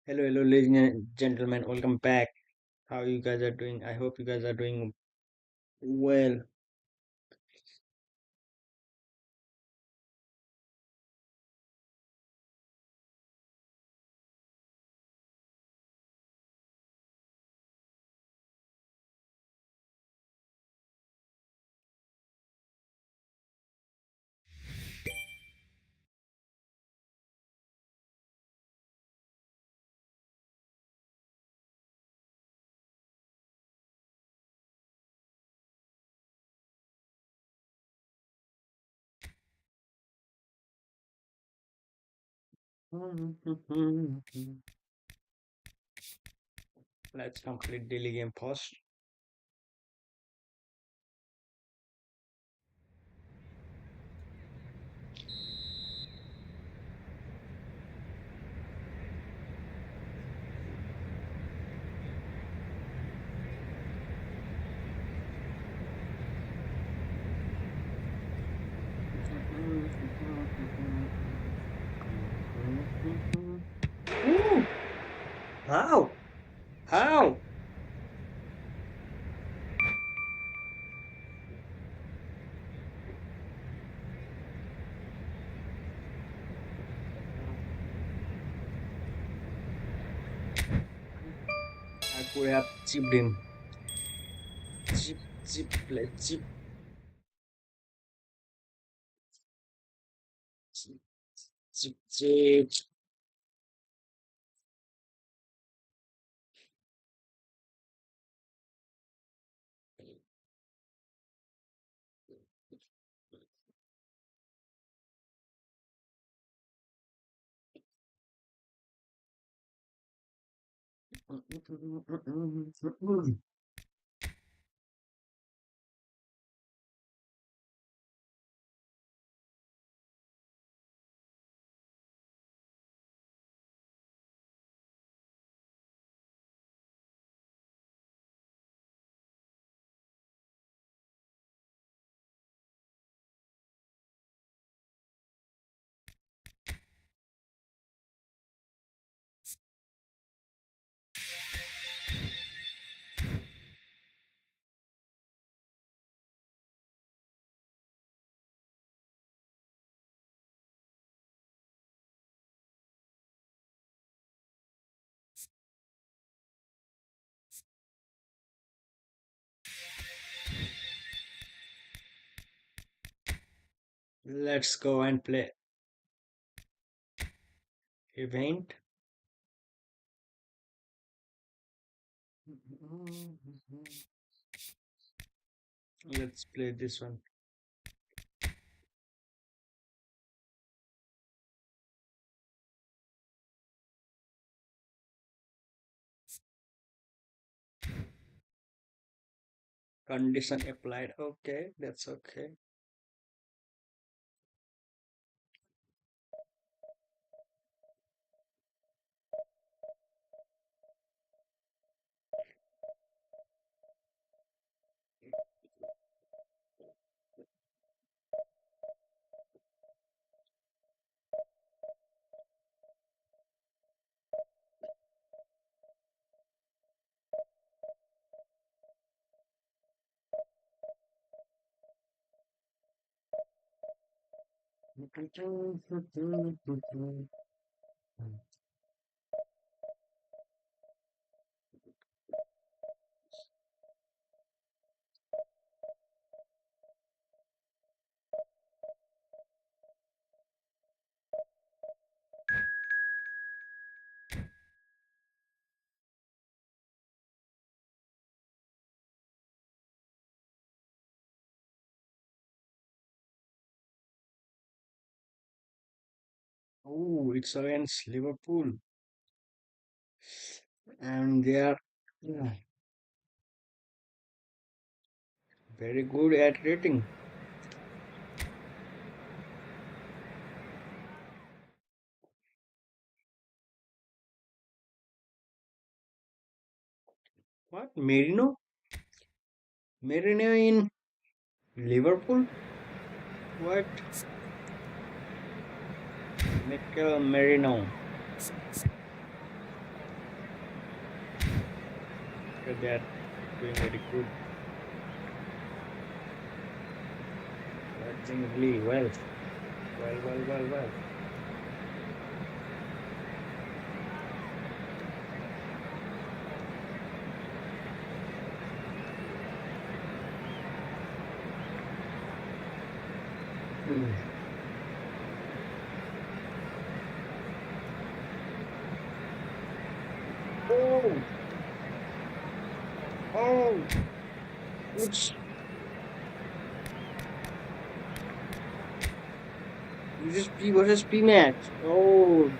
Hello, hello, ladies and gentlemen. Welcome back. How you guys are doing? I hope you guys are doing well. Let's complete daily game first. Ooh, how? How? I could have chipped him. Chip, chip, play, chip, chip, chip, chip. Let's go and play event. Let's play this one. Condition applied. Okay, that's okay. Oh, it's against Liverpool, and they are yeah, very good at rating. What? Merino? Merino in Liverpool? What? Mikel Merino. They are doing very good. Watching really well. Well. Mm. Oh, oh, it's this is P versus P match. Oh,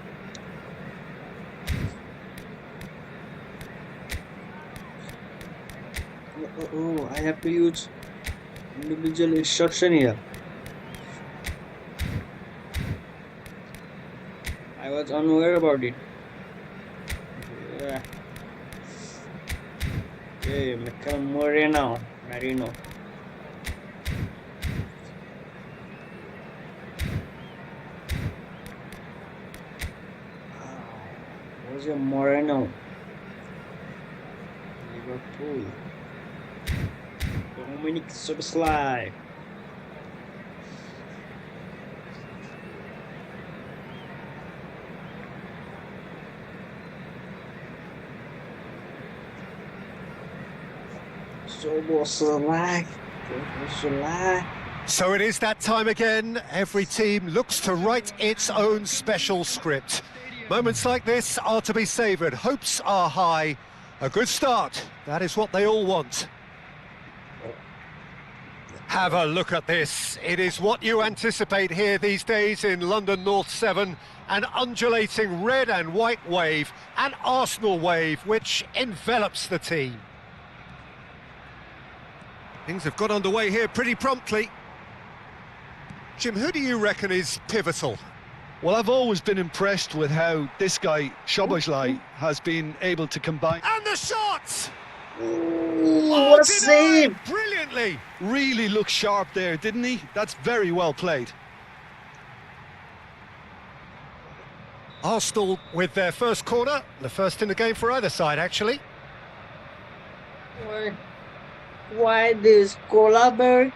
I have to use individual instruction here. I was unaware about it. Yeah. Okay, Mikel Marino. Jose Moreno, Liverpool. Dominic Szoboszlai. Szoboszlai. So it is that time again. Every team looks to write its own special script. Moments like this are to be savoured. Hopes are high. A good start. That is what they all want. Have a look at this. It is what you anticipate here these days in London North 7. An undulating red and white wave, an Arsenal wave, which envelops the team. Things have got underway here pretty promptly. Jim, who do you reckon is pivotal? Well, I've always been impressed with how this guy, Szoboszlai, has been able to combine. And the shot! What a save! Brilliantly! Really looked sharp there, didn't he? That's very well played. Arsenal with their first corner, the first in the game for either side, actually. Why this collaborative?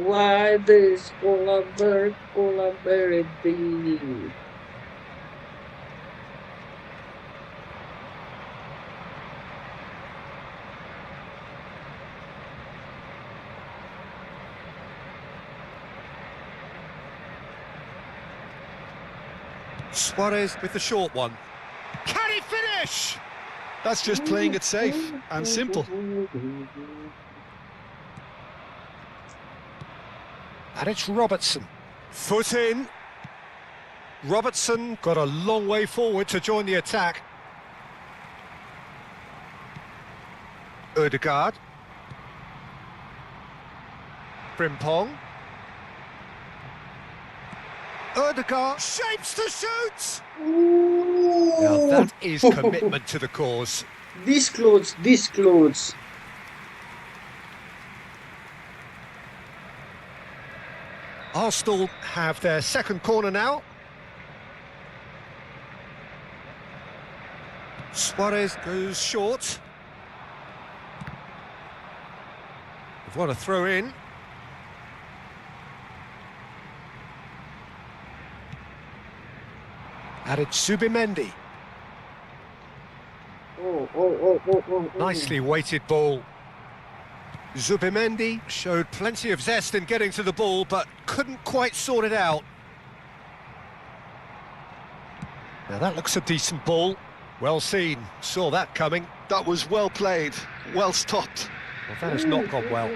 Why this collaborative? Suarez with the short one. Can he finish? That's just playing it safe and simple. And it's Robertson. Foot in. Robertson got a long way forward to join the attack. Ødegaard. Frimpong. Ødegaard shapes to shoot! Now that is commitment to the cause. This close. Arsenal have their second corner now. Suarez goes short. They've won a throw in. And it's Zubimendi. Oh. Nicely weighted ball. Zubimendi showed plenty of zest in getting to the ball, but couldn't quite sort it out. Now that looks a decent ball. Well seen, saw that coming. That was well played, well stopped. Well, that has not gone well.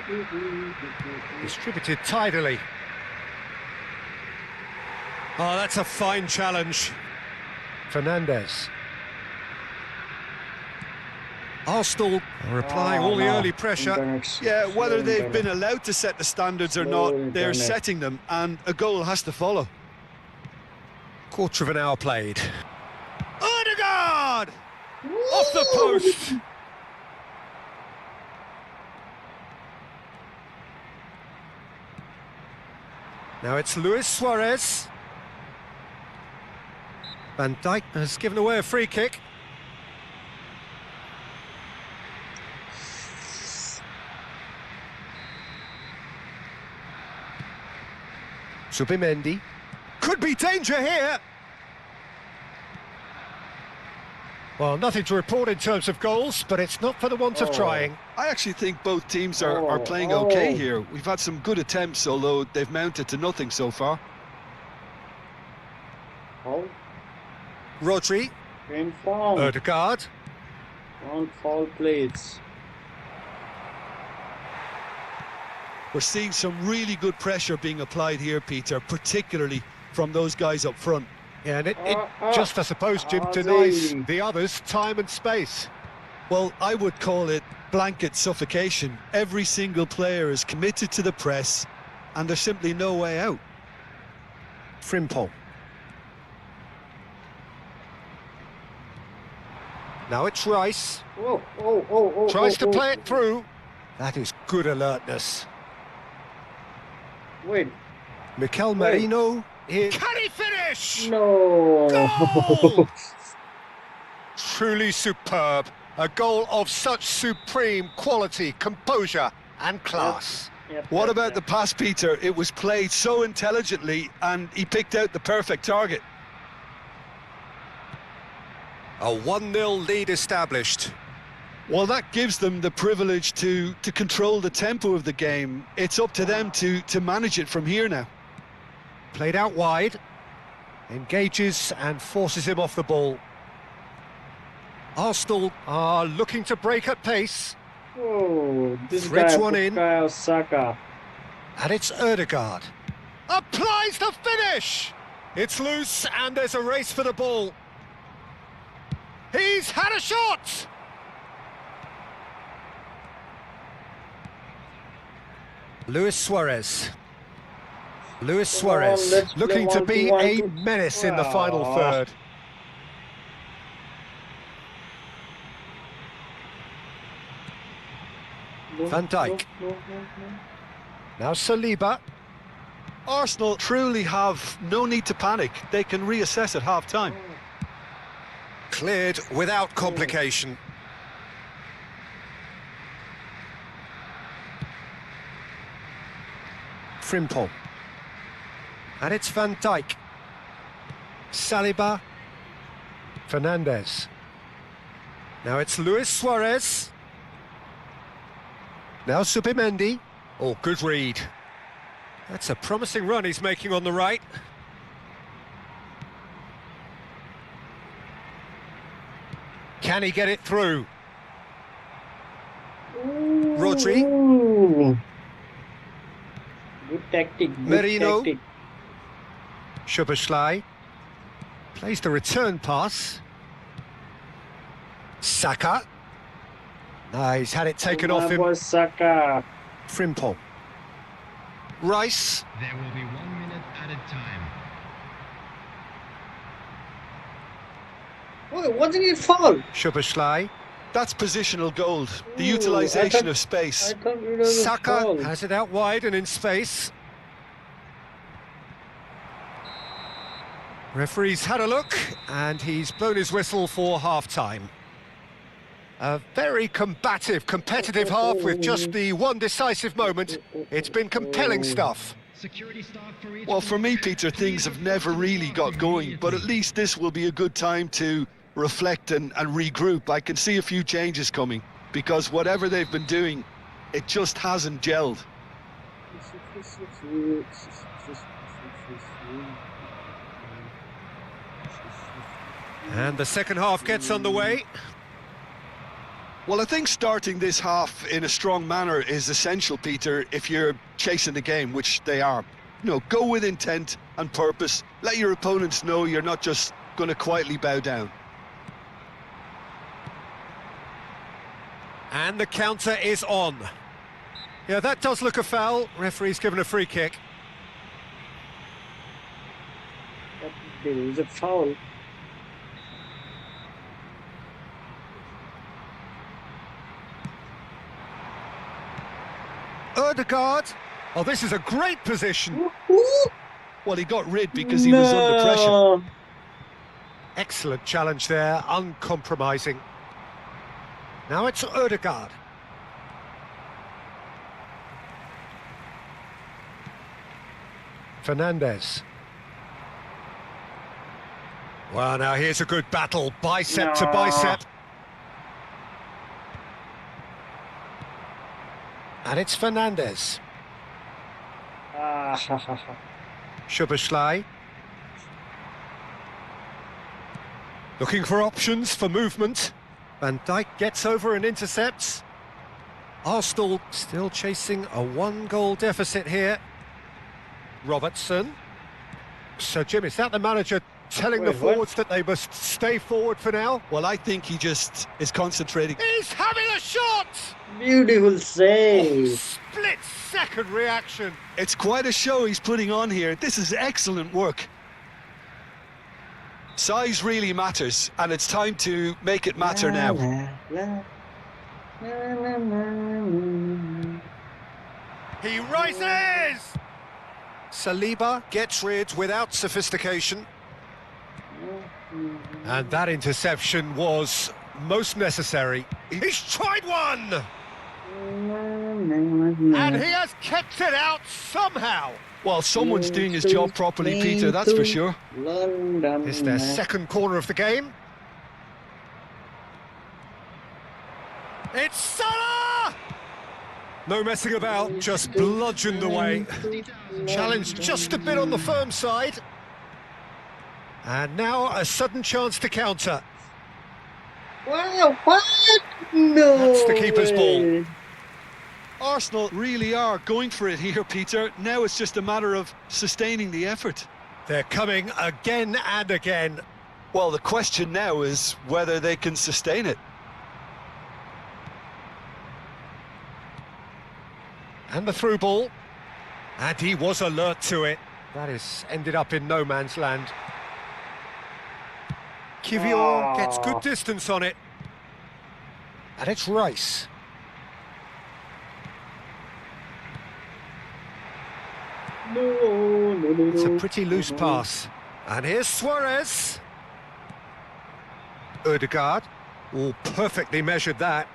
Distributed tidily. Oh, that's a fine challenge. Fernandes. Arsenal are applying all the early pressure. Yeah, whether they've been allowed to set the standards or not, they're setting them, and a goal has to follow. Quarter of an hour played. Ødegaard! Off the post! Now it's Luis Suarez. Van Dijk has given away a free kick. Subimendi. Could be danger here. Well, nothing to report in terms of goals, but it's not for the want of trying. I actually think both teams are playing okay here. We've had some good attempts, although they've mounted to nothing so far. Foul. Rodri. Green foul. Ødegaard. On foul plates. We're seeing some really good pressure being applied here, Peter, particularly from those guys up front. Yeah, and it just, I suppose, Jim, denies the others time and space. Well, I would call it blanket suffocation. Every single player is committed to the press, and there's simply no way out. Frimpong. Now it's Rice. Tries to play it through. That is good alertness. Wait. Mikel Merino. Here. Can he finish? No. Goal! Truly superb. A goal of such supreme quality, composure and class. What about the pass, Peter? It was played so intelligently and he picked out the perfect target. A 1-0 lead established. Well, that gives them the privilege to control the tempo of the game. It's up to them to manage it from here now. Played out wide. Engages and forces him off the ball. Arsenal are looking to break at pace. Oh, this Threads guy, one in. Bukayo Saka. And it's Ødegaard. Applies the finish! It's loose and there's a race for the ball. He's had a shot! Luis Suarez. Luis Suarez let's looking play to be 1-2-1-2. a menace in the final third. Van Dijk. Now Saliba. Arsenal truly have no need to panic. They can reassess at half-time. Cleared without complication. Frimpong. And it's Van Dijk. Saliba. Fernandes. Now it's Luis Suarez. Now Subimendi. Oh, good read. That's a promising run he's making on the right. Can he get it through? Rodri. Ooh. Good tactic. Good Merino. tactic. Szoboszlai plays the return pass. Saka. He's had it taken off him. Was Saka. Frimpong. Rice. There will be 1 minute added time. Oh, wasn't it foul? Szoboszlai. That's positional gold. The Ooh, utilisation I of space. thought it was a Saka foul. has it out wide and in space. Referee's had a look and he's blown his whistle for half-time. A very combative, competitive half with just the one decisive moment. It's been compelling stuff. Security stock for each. Well, for me, Peter, things have never really got going, but at least this will be a good time to reflect and regroup. I can see a few changes coming, because whatever they've been doing, it just hasn't gelled. And the second half gets underway. Well, I think starting this half in a strong manner is essential, Peter, if you're chasing the game, which they are. You know, go with intent and purpose. Let your opponents know you're not just going to quietly bow down. And the counter is on. Yeah, that does look a foul. Referee's given a free kick. There is a foul. Ødegaard. Oh, this is a great position. Well, he got rid because he was under pressure. Excellent challenge there, uncompromising. Now it's Ødegaard. Fernandes. Well, now here's a good battle, bicep to No. bicep. And it's Fernandes. Ah, Szoboszlai. Looking for options for movement. Van Dijk gets over and intercepts. Arsenal still chasing a one-goal deficit here. Robertson. So, Jim, is that the manager telling the Wait, what? forwards that they must stay forward for now? Well, I think he just is concentrating. He's having a shot! beautiful save. Split-second reaction. It's quite a show he's putting on here. This is excellent work. Size really matters, and it's time to make it matter now. He rises! Saliba gets rid without sophistication. And that interception was most necessary. He's tried one! And he has kept it out somehow. Well, someone's doing his job properly, Peter, that's for sure. London. It's their second corner of the game. It's Salah! No messing about, just bludgeoned away. Challenged just a bit on the firm side. And now a sudden chance to counter. Wow, what? No. That's the keeper's ball. way. Arsenal really are going for it here, Peter. Now it's just a matter of sustaining the effort. They're coming again and again. Well, the question now is whether they can sustain it. And the through ball. And he was alert to it. That is ended up in no man's land. Kivior gets good distance on it. And it's Rice. No. It's a pretty loose pass. And here's Suarez. Ødegaard. Oh, perfectly measured that.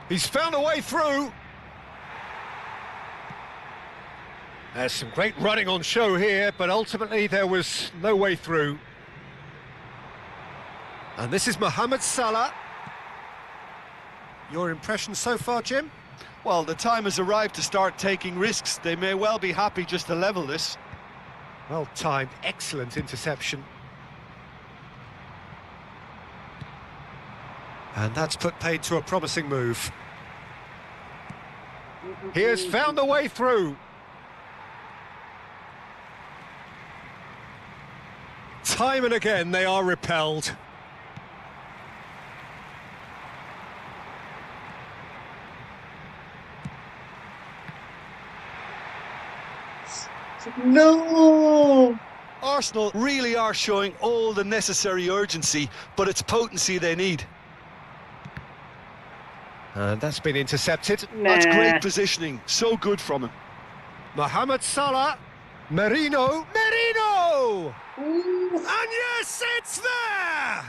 He's found a way through. There's some great running on show here, but ultimately there was no way through. And this is Mohamed Salah. Your impression so far, Jim? Well, the time has arrived to start taking risks. They may well be happy just to level this. Well timed, excellent interception. And that's put paid to a promising move. He has found a way through. Time and again they are repelled. No. Arsenal really are showing all the necessary urgency, but it's potency they need. And that's been intercepted. That's Nah. great positioning. So good from him. Mohamed Salah. Merino. Merino! Ooh. And yes, it's there!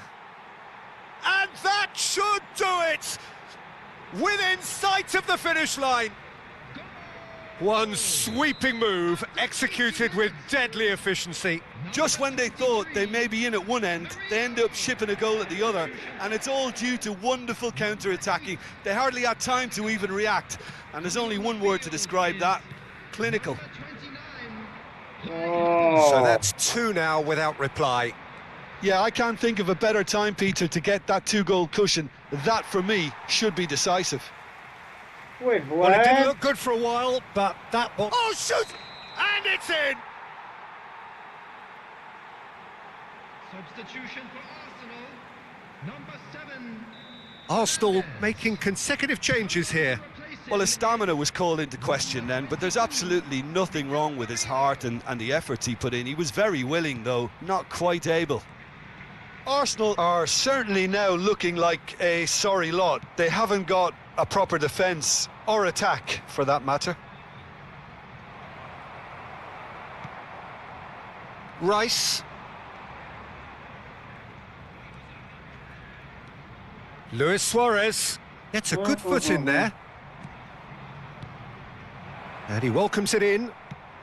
And that should do it! Within sight of the finish line. One sweeping move, executed with deadly efficiency. Just when they thought they may be in at one end, they end up shipping a goal at the other, and it's all due to wonderful counter-attacking. They hardly had time to even react, and there's only one word to describe that: clinical. Oh. So that's two now without reply. Yeah, I can't think of a better time, Peter, to get that two-goal cushion. That, for me, should be decisive. Wait, what? Well, it didn't look good for a while, but that ball... Oh, shoot! And it's in! Substitution for Arsenal. Number 7. Arsenal making consecutive changes here. Well, his stamina was called into question then, but there's absolutely nothing wrong with his heart and the efforts he put in. He was very willing, though, not quite able. Arsenal are certainly now looking like a sorry lot. They haven't got a proper defence, or attack, for that matter. Rice. Luis Suarez gets a good foot in there. And he welcomes it in.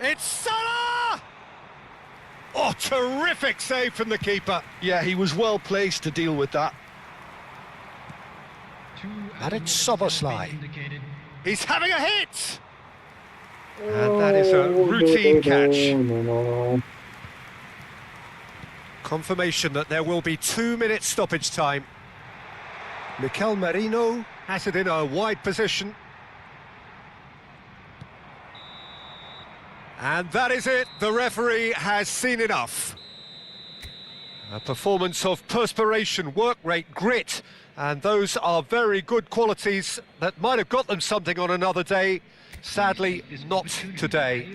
It's Salah! Oh, terrific save from the keeper. Yeah, he was well placed to deal with that. And it's Szoboszlai. He's having a hit! And that is a routine catch. Confirmation that there will be 2-minute stoppage time. Mikel Merino has it in a wide position. And that is it, the referee has seen enough. A performance of perspiration, work rate, grit, and those are very good qualities that might have got them something on another day. Sadly, not today.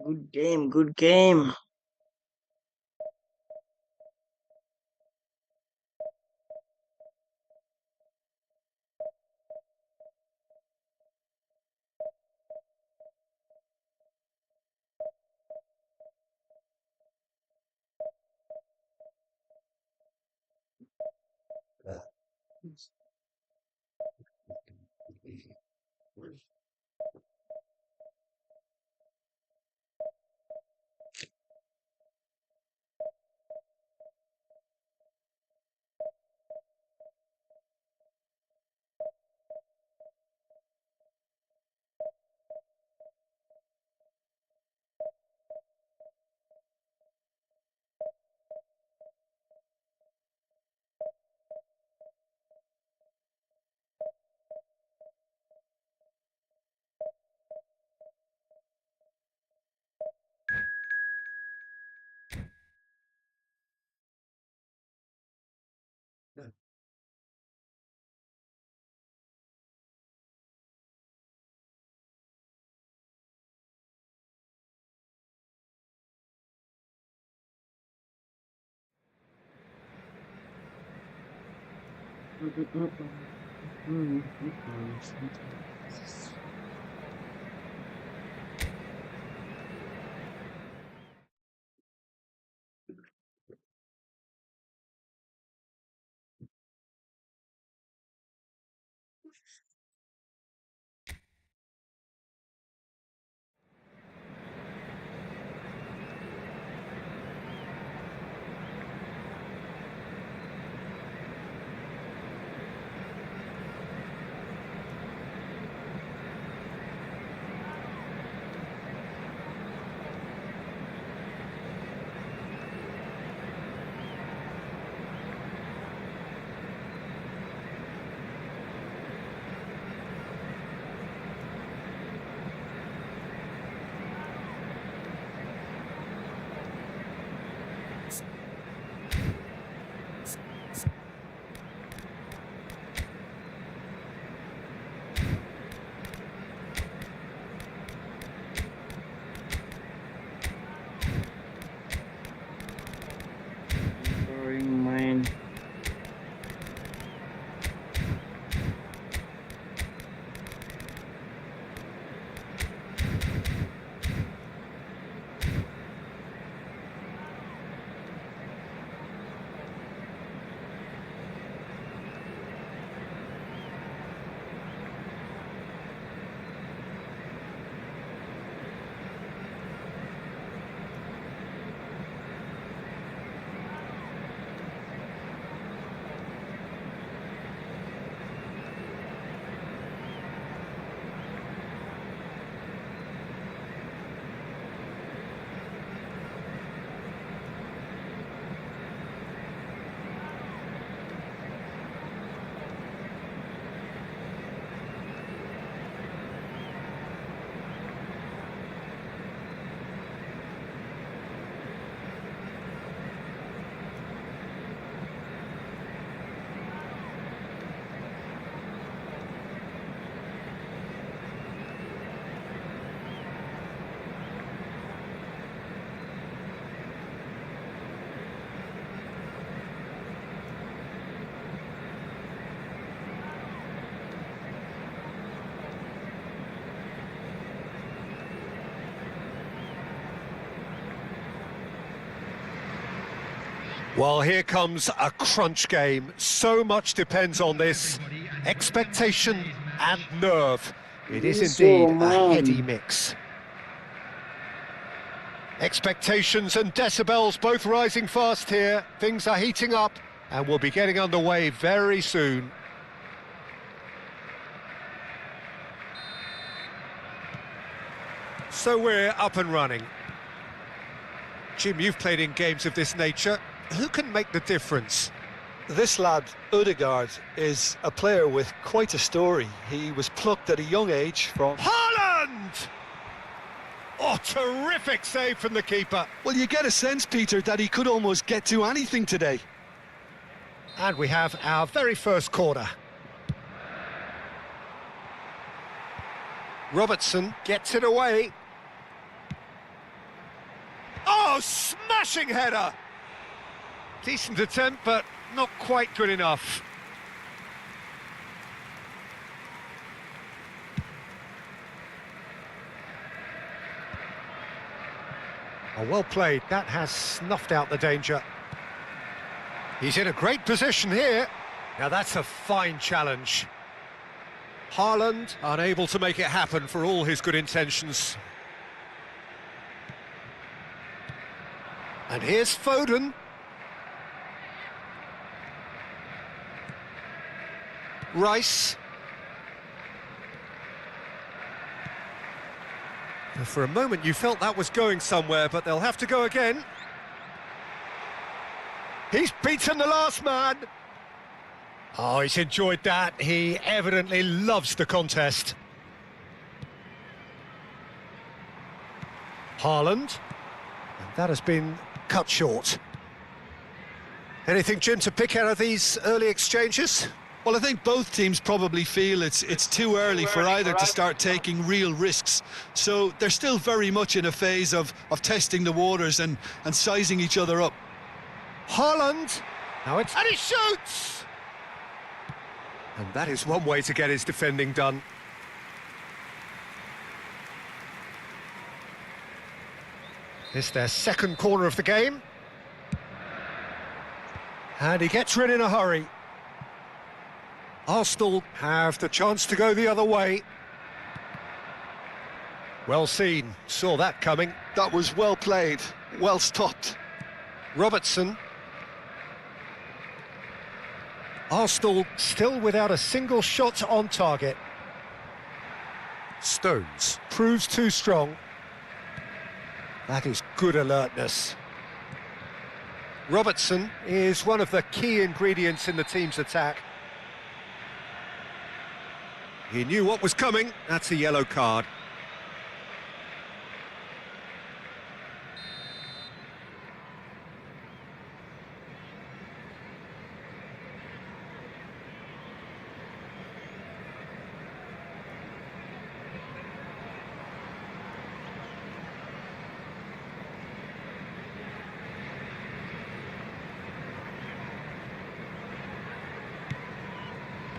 Good game, good game. Boring mind. Well, here comes a crunch game. So much depends on this. Expectation and nerve. It is Yes, indeed oh, a man. heady mix. Expectations and decibels both rising fast here. Things are heating up and we'll be getting underway very soon. So we're up and running. Jim, you've played in games of this nature. Who can make the difference? This lad, Odegaard, is a player with quite a story. He was plucked at a young age from... Haaland! Oh, terrific save from the keeper. Well, you get a sense, Peter, that he could almost get to anything today. And we have our very first corner. Robertson gets it away. Oh, smashing header! Decent attempt, but not quite good enough. Oh, well played. That has snuffed out the danger. He's in a great position here. Now that's a fine challenge. Haaland unable to make it happen for all his good intentions. And here's Foden. Rice. For a moment you felt that was going somewhere, but they'll have to go again. He's beaten the last man. Oh, he's enjoyed that. He evidently loves the contest. Haaland. And that has been cut short. Anything, Jim, to pick out of these early exchanges? Well, I think both teams probably feel it's too early for either to start taking real risks. So they're still very much in a phase of testing the waters and sizing each other up. Haaland. Now it's... And he shoots! And that is one way to get his defending done. It's their second corner of the game. And he gets rid in a hurry. Arsenal have the chance to go the other way. Well seen, saw that coming. That was well played, well stopped. Robertson. Arsenal still without a single shot on target. Stones proves too strong. That is good alertness. Robertson is one of the key ingredients in the team's attack. He knew what was coming. That's a yellow card.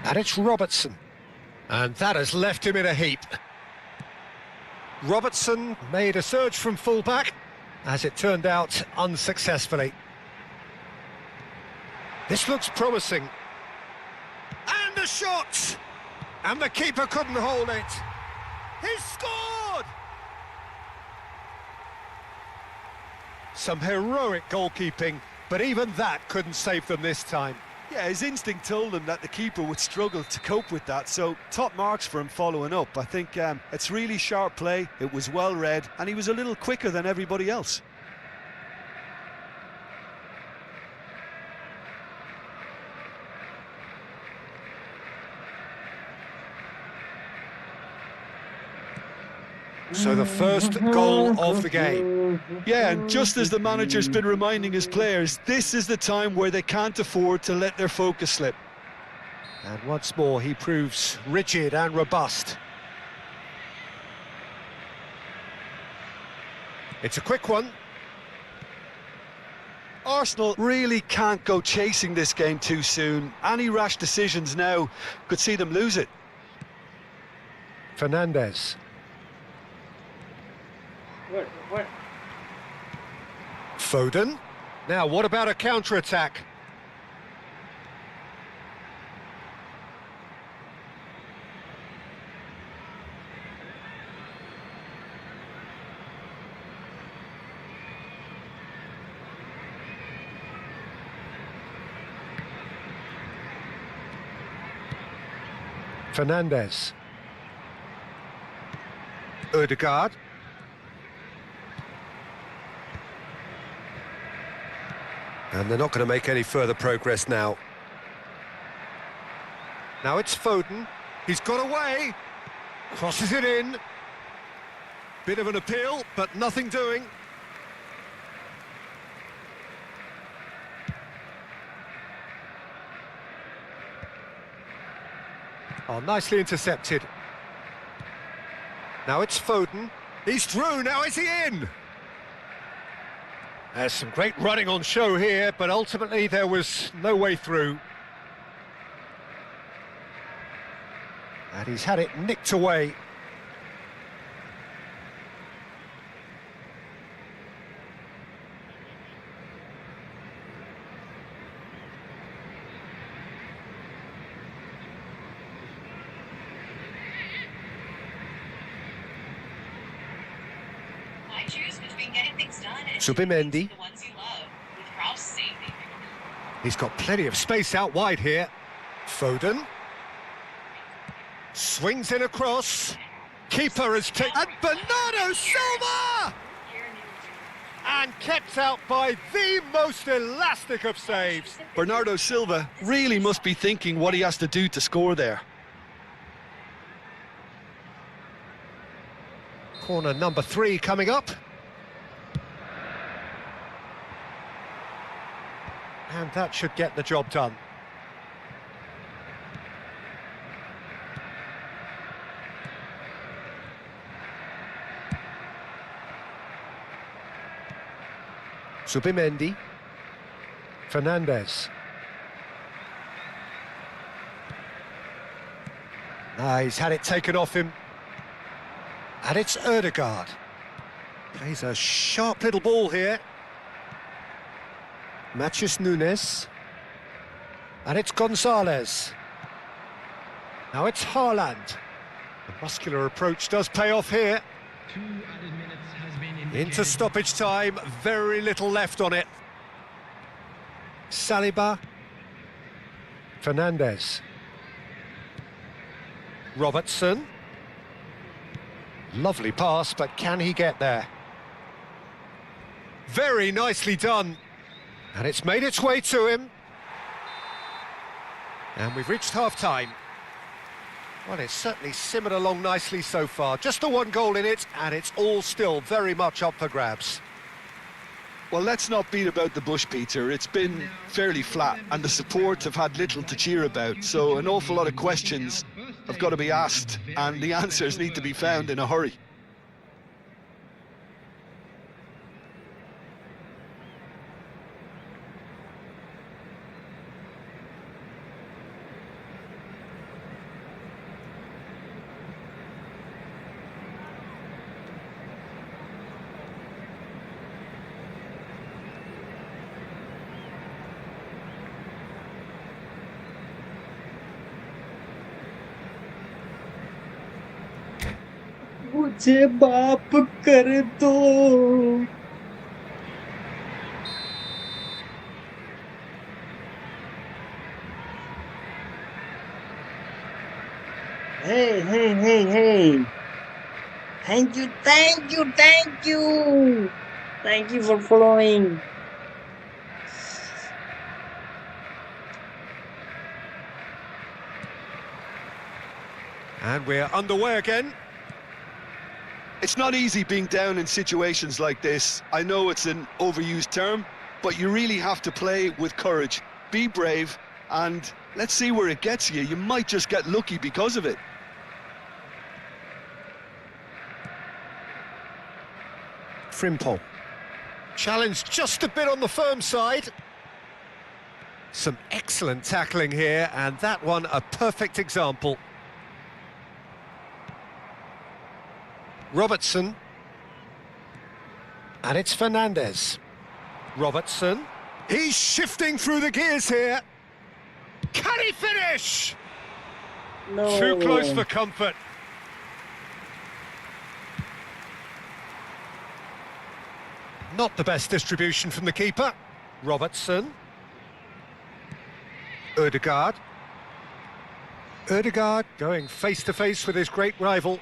And it's Robertson. And that has left him in a heap. Robertson made a surge from fullback, as it turned out unsuccessfully. This looks promising. And the shot! And the keeper couldn't hold it. He scored! Some heroic goalkeeping, but even that couldn't save them this time. Yeah, his instinct told him that the keeper would struggle to cope with that, so top marks for him following up. I think it's really sharp play, it was well read, and he was a little quicker than everybody else. So the first goal of the game. Yeah, and just as the manager's been reminding his players, this is the time where they can't afford to let their focus slip. And once more he proves rigid and robust. It's a quick one. Arsenal really can't go chasing this game too soon. Any rash decisions now could see them lose it. Fernandes. What? Foden. Now, what about a counter-attack? Fernandes. Ødegaard. And they're not going to make any further progress now. Now it's Foden. He's got away. Crosses it in. Bit of an appeal, but nothing doing. Oh, nicely intercepted. Now it's Foden. He's through, now is he in? There's some great running on show here, but ultimately there was no way through. And he's had it nicked away. Choose between getting things done and Zubimendi. the ones you love, with Ralph's saving. He's got plenty of space out wide here. Foden. Swings in across. Keeper has taken... And Bernardo Silva! And kept out by the most elastic of saves. Bernardo Silva really must be thinking what he has to do to score there. Corner number 3 coming up. And that should get the job done. Zubimendi. Fernandes. He's had it taken off him. And it's Ødegaard. Plays a sharp little ball here. Matheus Nunes. And it's Gonzalez. Now it's Haaland. The muscular approach does pay off here. 2 added minutes has been indicated. Into stoppage time, very little left on it. Saliba. Fernandes. Robertson. Lovely pass, but can he get there? Very nicely done. And it's made its way to him. And we've reached half-time. Well, it's certainly simmered along nicely so far. Just the one goal in it, and it's all still very much up for grabs. Well, let's not beat about the bush, Peter. It's been fairly flat, and the support have had little to cheer about. So an awful lot of questions have got to be asked, and the answers need to be found in a hurry. मुझे माफ कर दो। Hey, hey, hey, hey. Thank you, thank you, thank you. Thank you for following. And we're underway again. It's not easy being down in situations like this. I know it's an overused term, but you really have to play with courage. Be brave, and let's see where it gets you. You might just get lucky because of it. Frimpong. Challenged just a bit on the firm side. Some excellent tackling here, and that one a perfect example. Robertson. And it's Fernandes. Robertson. He's shifting through the gears here. Can he finish? No. Too close for comfort. Not the best distribution from the keeper. Robertson. Ødegaard. Ødegaard going face-to-face with his great rival.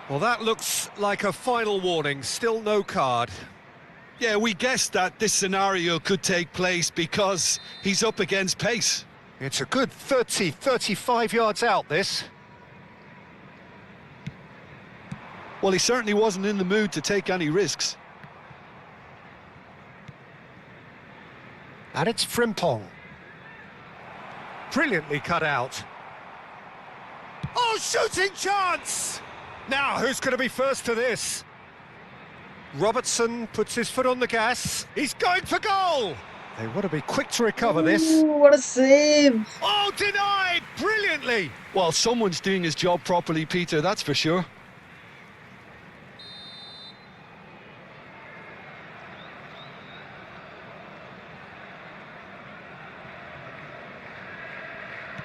Well, that looks like a final warning. Still no card. Yeah, we guessed that this scenario could take place because he's up against pace. It's a good 30, 35 yards out, this. Well, he certainly wasn't in the mood to take any risks. And it's Frimpong. Brilliantly cut out. Oh, shooting chance! Now, who's going to be first to this? Robertson puts his foot on the gas. He's going for goal! They want to be quick to recover this. Ooh, what a save! Oh, denied! Brilliantly! Well, someone's doing his job properly, Peter, that's for sure.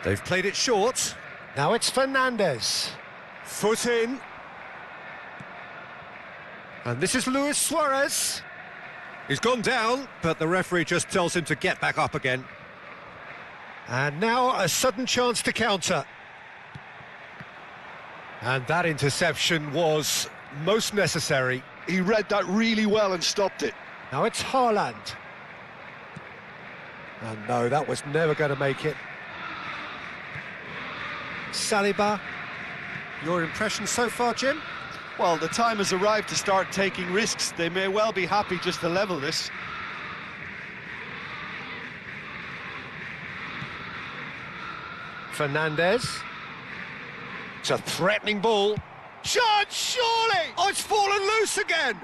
They've played it short. Now it's Fernandez. Foot in. And this is Luis Suarez. He's gone down, but the referee just tells him to get back up again. And now a sudden chance to counter. And that interception was most necessary. He read that really well and stopped it. Now it's Haaland. And no, that was never going to make it. Saliba, your impression so far, Jim? Well, the time has arrived to start taking risks. They may well be happy just to level this. Fernandez. It's a threatening ball. Chance, surely! Oh, it's fallen loose again!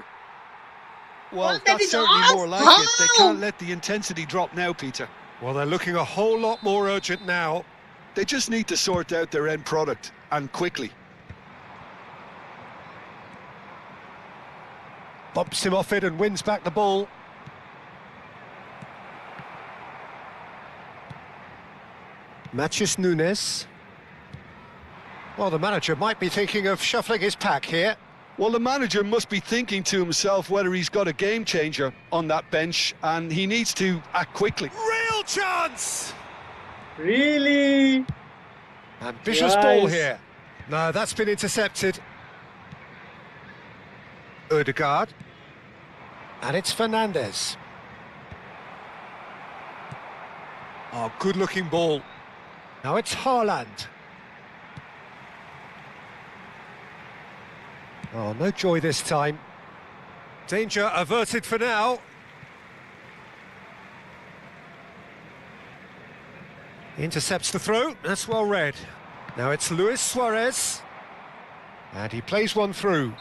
Well, That that's is certainly more like it. They awesome! can't let the intensity drop now, Peter. Well, they're looking a whole lot more urgent now. They just need to sort out their end product, and quickly. Bumps him off it and wins back the ball. Matheus Nunes. Well, the manager might be thinking of shuffling his pack here. Well, the manager must be thinking to himself whether he's got a game changer on that bench, and he needs to act quickly. Real chance! Really? Ambitious Nice. ball here. No, that's been intercepted. Ødegaard. And it's Fernandez. Oh, good-looking ball. Now it's Haaland. Oh, no joy this time. Danger averted for now. Intercepts the throw, that's well read. Now it's Luis Suarez. And he plays one through.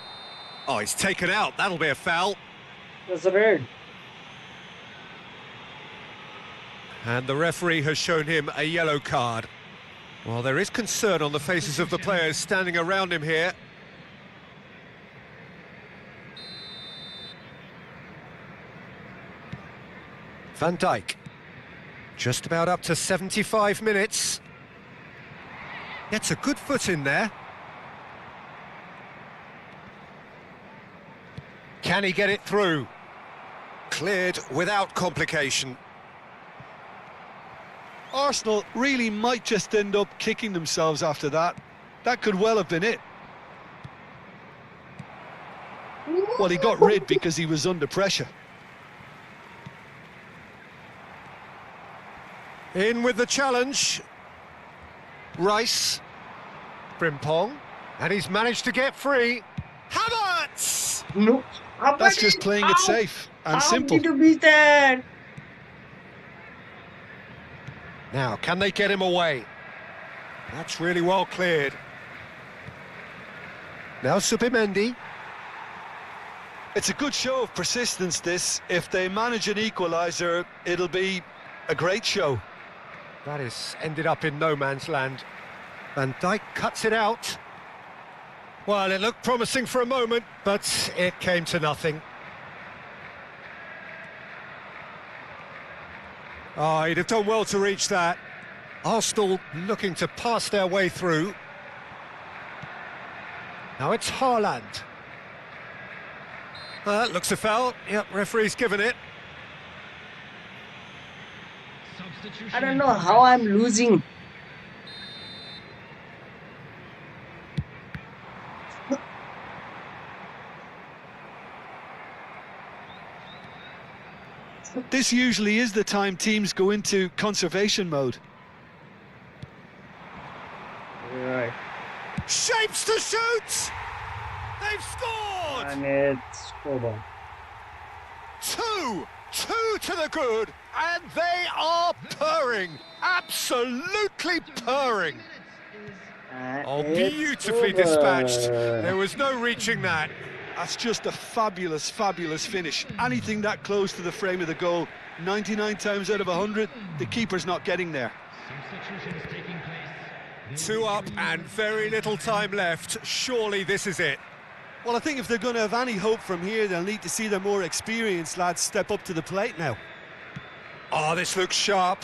Oh, he's taken out, that'll be a foul. That's a bird. And the referee has shown him a yellow card. Well, there is concern on the faces of the players standing around him here. Van Dijk. Just about up to 75 minutes. Gets a good foot in there. Can he get it through? Cleared without complication. Arsenal really might just end up kicking themselves after that. That could well have been it. Well, he got rid because he was under pressure. In with the challenge. Rice. Frimpong. And he's managed to get free. Havertz! No. That's just playing it safe and simple. How did you beat that? Now, can they get him away? That's really well cleared. Now Subimendi. It's a good show of persistence, this. If they manage an equaliser, it'll be a great show. That is ended up in no man's land. Van Dijk cuts it out. Well, it looked promising for a moment, but it came to nothing. Oh, he'd have done well to reach that. Arsenal looking to pass their way through. Now it's Haaland. That looks a foul. Yep, referee's given it. Substitution I don't in know how I'm losing. This usually is the time teams go into conservation mode. Right. Shapes to shoot! They've scored! And it's over. Two to the good, and they are purring, absolutely purring. And Oh, it's beautifully over. dispatched. There was no reaching that. That's just a fabulous, fabulous finish. Anything that close to the frame of the goal, 99 times out of 100, the keeper's not getting there. Substitution is taking place. Two up and very little time left. Surely this is it. Well, I think if they're going to have any hope from here, they'll need to see their more experienced lads step up to the plate now. Oh, this looks sharp.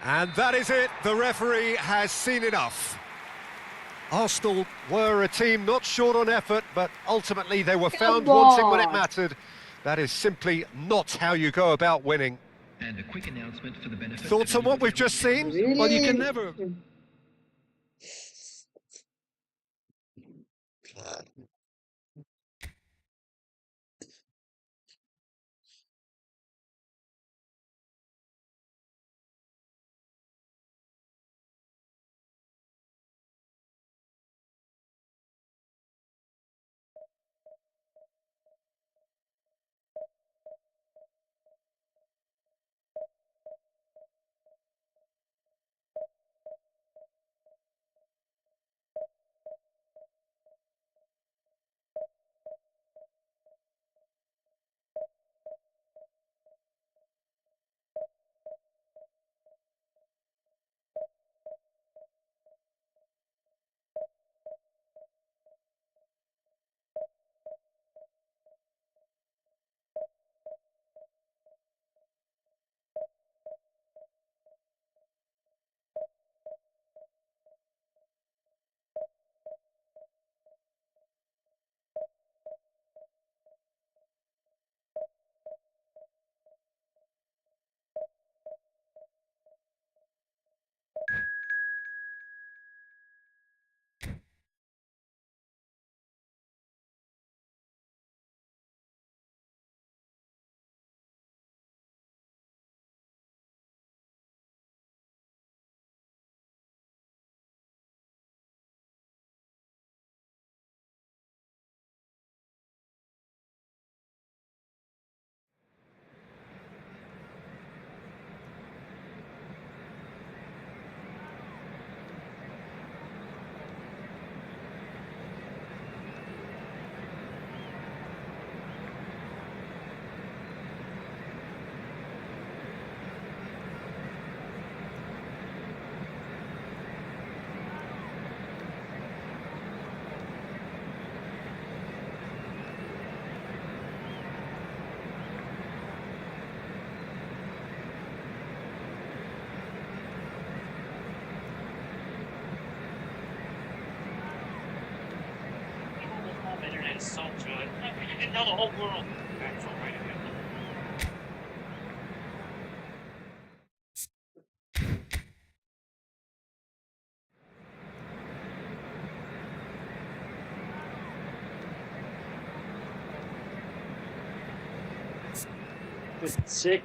And that is it. The referee has seen enough. Arsenal were a team not short on effort, but ultimately they were found Come wanting when it on. mattered. That is simply not how you go about winning. And a quick announcement for the benefit Thoughts on what we've just seen? Really? Well, you can never... Internet is so good. You can tell the whole world. That's all right. It's sick.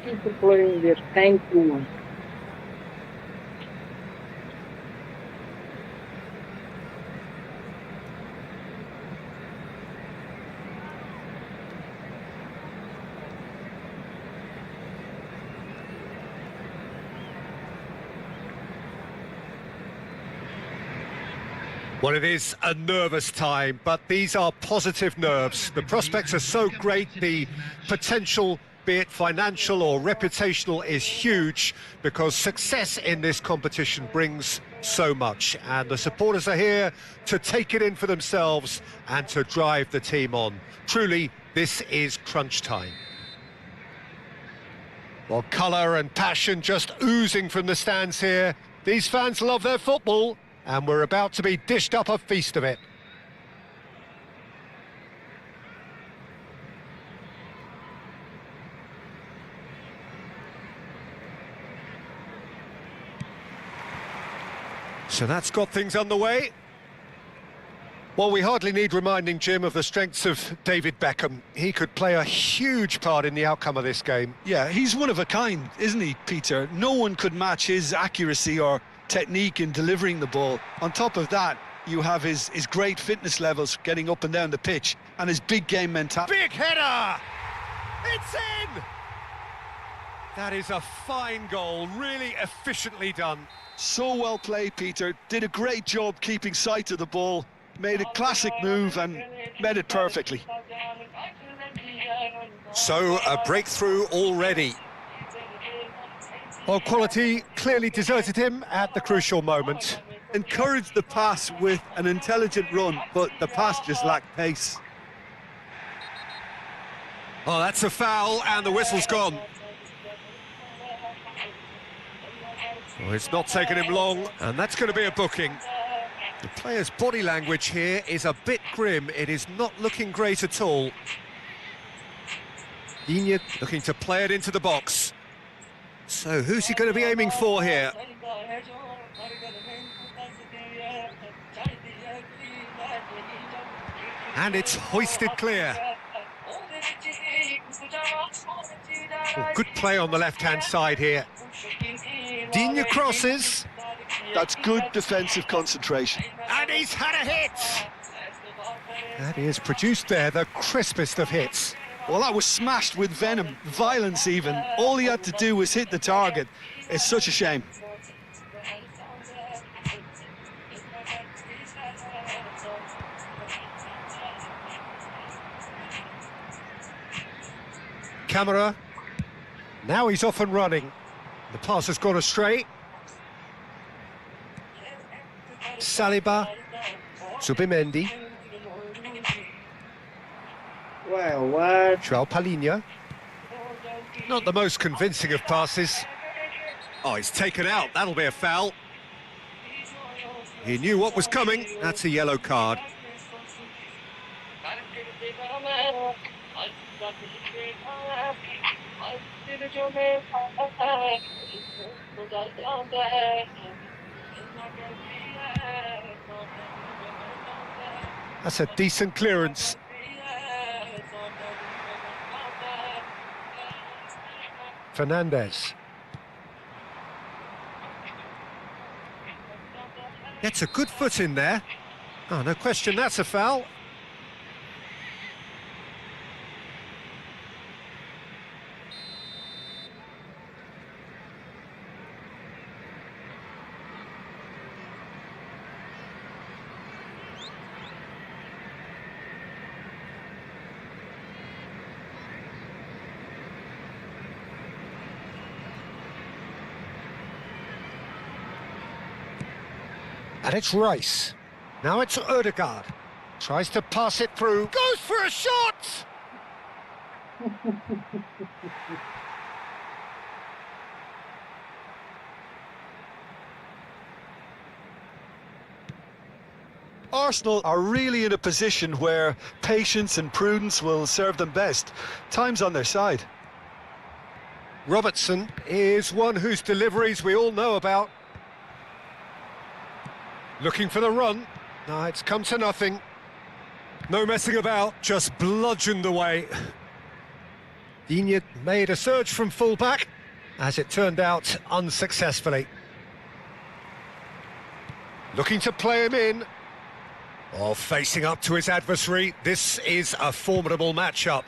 you for playing there. Thank you. Well, it is a nervous time, but these are positive nerves. The prospects are so great, the potential, be it financial or reputational, is huge because success in this competition brings so much. And the supporters are here to take it in for themselves and to drive the team on. Truly, this is crunch time. Well, colour and passion just oozing from the stands here. These fans love their football, and we're about to be dished up a feast of it. So that's got things underway. Well, we hardly need reminding, Jim, of the strengths of David Beckham. He could play a huge part in the outcome of this game. Yeah, he's one of a kind, isn't he, Peter? No one could match his accuracy or technique in delivering the ball. On top of that, you have his great fitness levels getting up and down the pitch and his big game mentality. Big header! It's in! That is a fine goal, really efficiently done. So well played, Peter. Did a great job keeping sight of the ball, made a classic move and made it perfectly. So, a breakthrough already. Well, quality clearly deserted him at the crucial moment. Encouraged the pass with an intelligent run, but the pass just lacked pace. Oh, that's a foul, and the whistle's gone. Well, it's not taken him long, and that's going to be a booking. The player's body language here is a bit grim. It is not looking great at all. Digne looking to play it into the box. So, who's he going to be aiming for here? And it's hoisted clear. Oh, good play on the left-hand side here. Digne crosses. That's good defensive concentration. And he's had a hit! And he has produced there the crispest of hits. Well, that was smashed with venom, violence even. All he had to do was hit the target. It's such a shame. Camara. Now he's off and running. The pass has gone astray. Saliba. Zubimendi. Well, what? Joao Palhinha. Not the most convincing of passes. Oh, he's taken out. That'll be a foul. He knew what was coming. That's a yellow card. That's a decent clearance. Fernandez. Gets a good foot in there. Oh, no question, that's a foul. And it's Rice. Now it's Ødegaard. Tries to pass it through. Goes for a shot! Arsenal are really in a position where patience and prudence will serve them best. Time's on their side. Robertson is one whose deliveries we all know about. Looking for the run. No, it's come to nothing. No messing about, just bludgeoned away. Digne made a surge from full-back, as it turned out unsuccessfully. Looking to play him in. Oh, facing up to his adversary. This is a formidable matchup.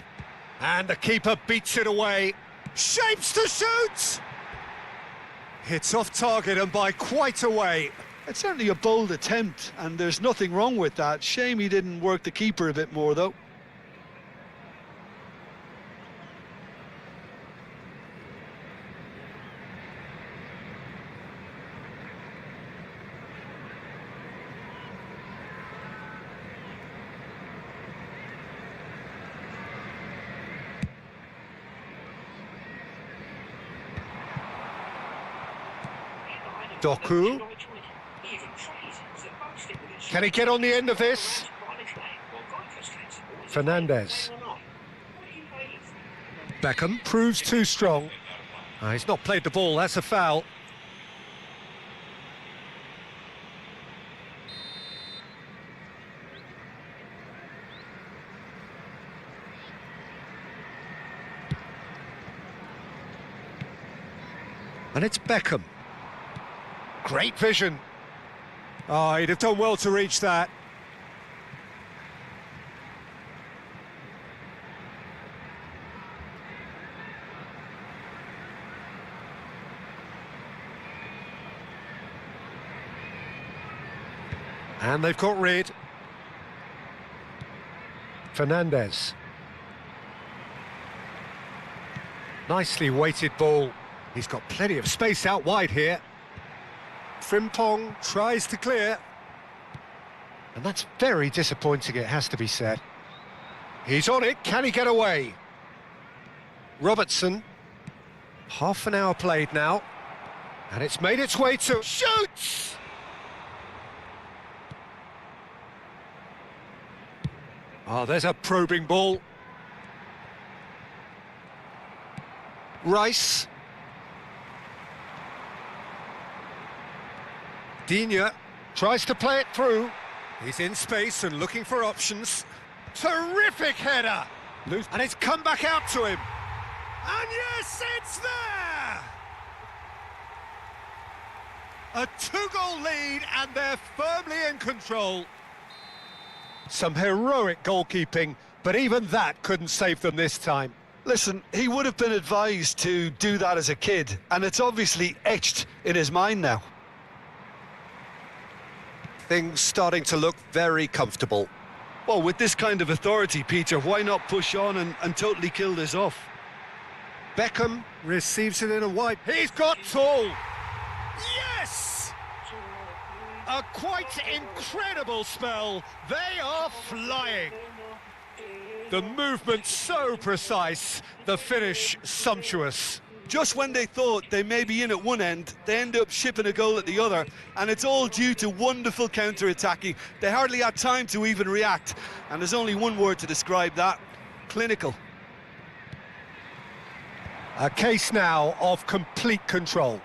And the keeper beats it away. Shapes to shoot! Hits off target and by quite a way. It's certainly a bold attempt, and there's nothing wrong with that. Shame he didn't work the keeper a bit more, though. Doku. Can he get on the end of this? Fernandez. Beckham proves too strong. He's not played the ball, that's a foul. And it's Beckham. Great vision. Oh, he'd have done well to reach that. And they've got rid. Fernandez. Nicely weighted ball. He's got plenty of space out wide here. Frimpong tries to clear. And that's very disappointing, it has to be said. He's on it, can he get away? Robertson. Half an hour played now. And it's made its way to... Shoots! Oh, there's a probing ball. Rice. Digne tries to play it through. He's in space and looking for options. Terrific header! And it's come back out to him. And yes, it's there! A two-goal lead and they're firmly in control. Some heroic goalkeeping, but even that couldn't save them this time. Listen, he would have been advised to do that as a kid, and it's obviously etched in his mind now. Things starting to look very comfortable. Well, with this kind of authority, Peter, why not push on and totally kill this off? Beckham receives it in a wide... He's got tall! Yes! A quite incredible spell. They are flying. The movement so precise, the finish sumptuous. Just when they thought they may be in at one end, they end up shipping a goal at the other, and it's all due to wonderful counter-attacking. They hardly had time to even react, and there's only one word to describe that: clinical. A case now of complete control.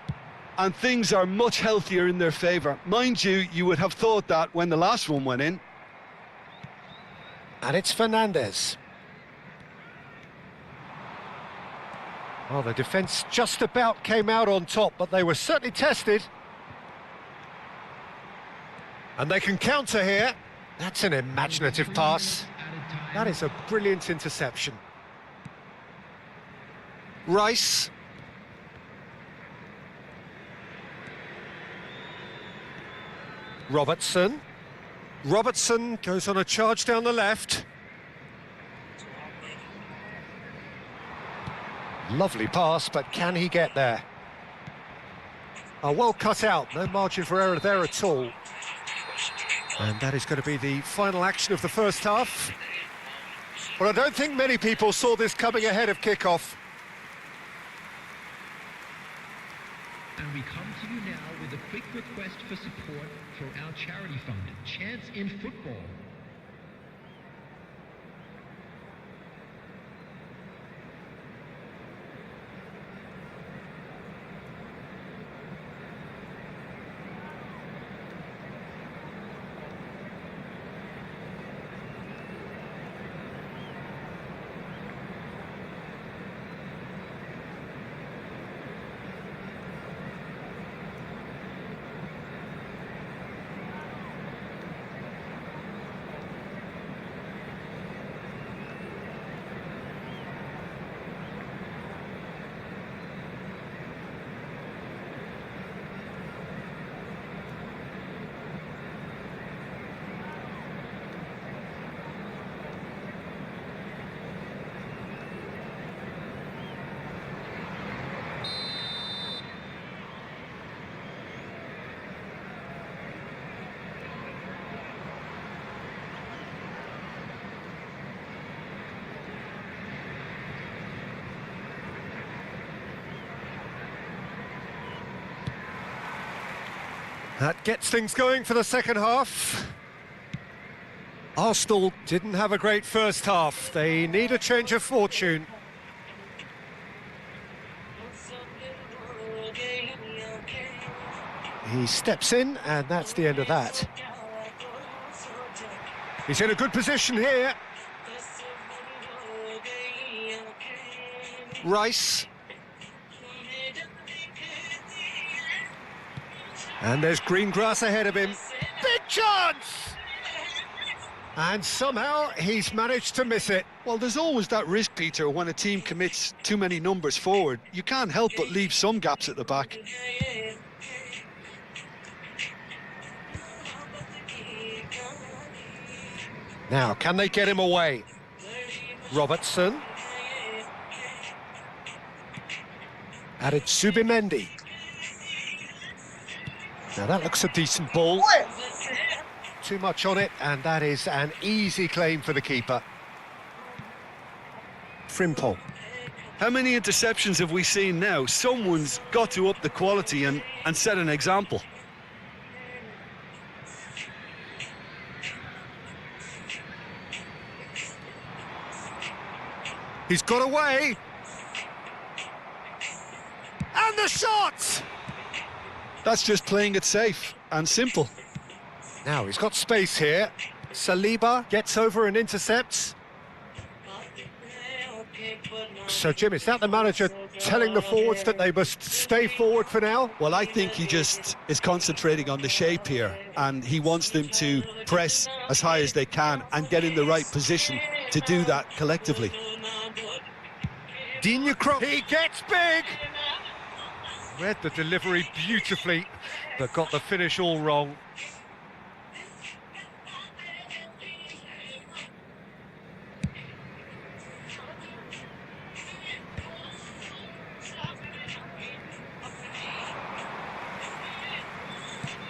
And things are much healthier in their favour. Mind you, you would have thought that when the last one went in. And it's Fernandez. Well, the defence just about came out on top, but they were certainly tested. And they can counter here. That's an imaginative pass. That is a brilliant interception. Rice. Robertson. Robertson goes on a charge down the left. Lovely pass, but can he get there? Oh, well cut out, no margin for error there at all. And that is going to be the final action of the first half. Well, I don't think many people saw this coming ahead of kickoff. And we come to you now with a quick request for support for our charity fund, Chance in Football. That gets things going for the second half. Arsenal didn't have a great first half. They need a change of fortune. He steps in, and that's the end of that. He's in a good position here. Rice. And there's green grass ahead of him. Big chance! And somehow he's managed to miss it. Well, there's always that risk, Peter, when a team commits too many numbers forward. You can't help but leave some gaps at the back. Now, can they get him away? Robertson. Added Subimendi. Now that looks a decent ball. Too much on it, and that is an easy claim for the keeper. Frimpong. How many interceptions have we seen now? Someone's got to up the quality and set an example. He's got away. And the shot! That's just playing it safe and simple. Now he's got space here. Saliba gets over and intercepts. So, Jim, is that the manager telling the forwards that they must stay forward for now? Well, I think he just is concentrating on the shape here, and he wants them to press as high as they can and get in the right position to do that collectively. Digne Cross. He gets big. Read the delivery beautifully, but got the finish all wrong.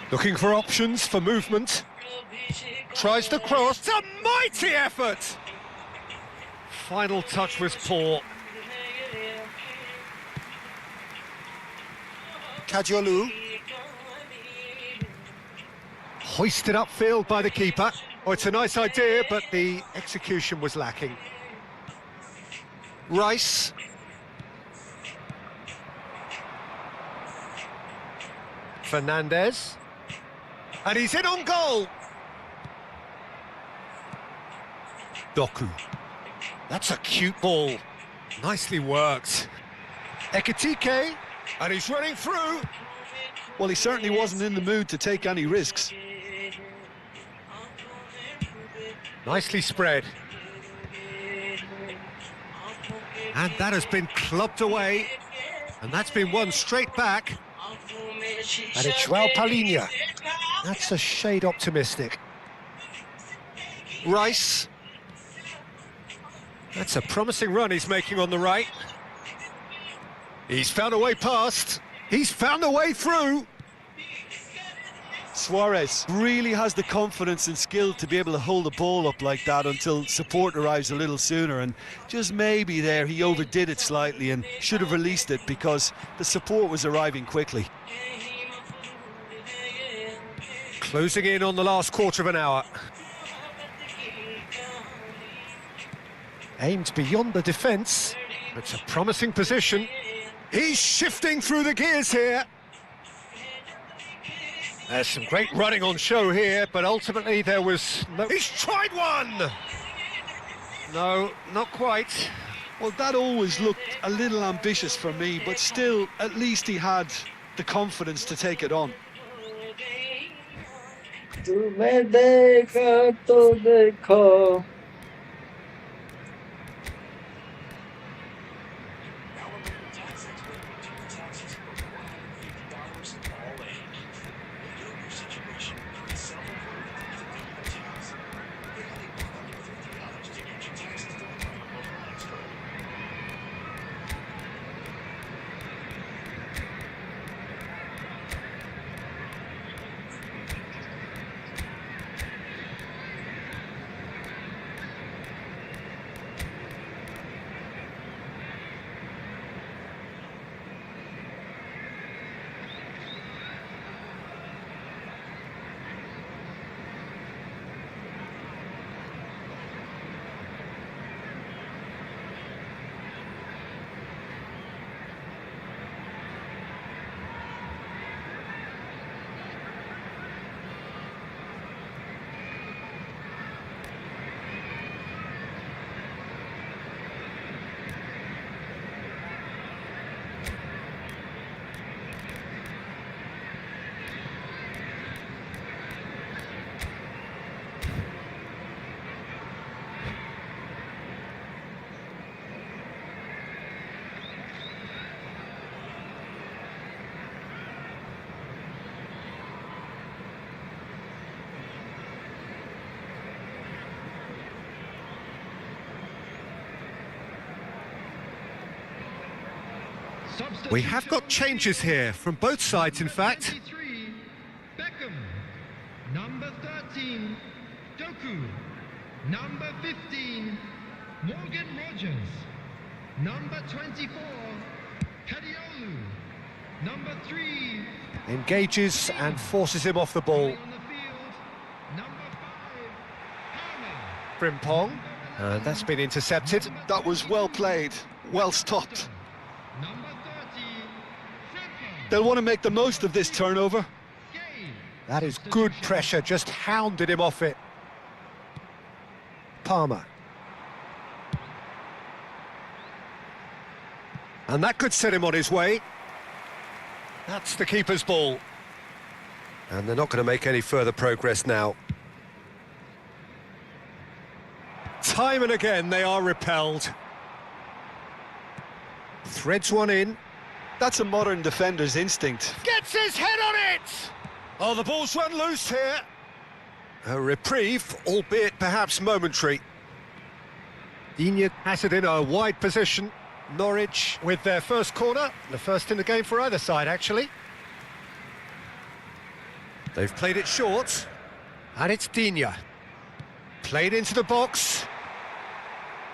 Looking for options for movement. Tries to cross. It's a mighty effort. Final touch was poor. Kajolu. Hoisted upfield by the keeper. Oh, it's a nice idea, but the execution was lacking. Rice. Fernandez. And he's in on goal. Doku. That's a cute ball. Nicely worked. Ekitike. And he's running through. Well, he certainly wasn't in the mood to take any risks. Nicely spread. And that has been clubbed away. And that's been won straight back. And it's João Palhinha. That's a shade optimistic. Rice. That's a promising run he's making on the right. He's found a way past. He's found a way through. Suarez really has the confidence and skill to be able to hold the ball up like that until support arrives a little sooner, and just maybe there he overdid it slightly and should have released it because the support was arriving quickly. Closing in on the last quarter of an hour. Aimed beyond the defence. It's a promising position. He's shifting through the gears here. There's some great running on show here, but ultimately there was no... He's tried one! No, not quite. Well, that always looked a little ambitious for me, but still, at least he had the confidence to take it on. तुम्हें देखा तो देखो We have got changes here from both sides, in fact. 23, Beckham. Number 13, Doku. Number 15, Morgan Rogers. Number 24, Kadiolu. Number 3, Engages and forces him off the ball. on the field. Number 5, Palmer. Frimpong, and that's been intercepted. That was well played, well stopped. Number 30, Frimpong. They'll want to make the most of this turnover. Gay. That is good pressure, just hounded him off it. Palmer. And that could set him on his way. That's the keeper's ball. And they're not going to make any further progress now. Time and again they are repelled. Threads one in. That's a modern defender's instinct. Gets his head on it! Oh, the ball's run loose here. A reprieve, albeit perhaps momentary. Digne has it in a wide position. Norwich with their first corner, the first in the game for either side, actually. They've played it short, and it's Digne. Played into the box,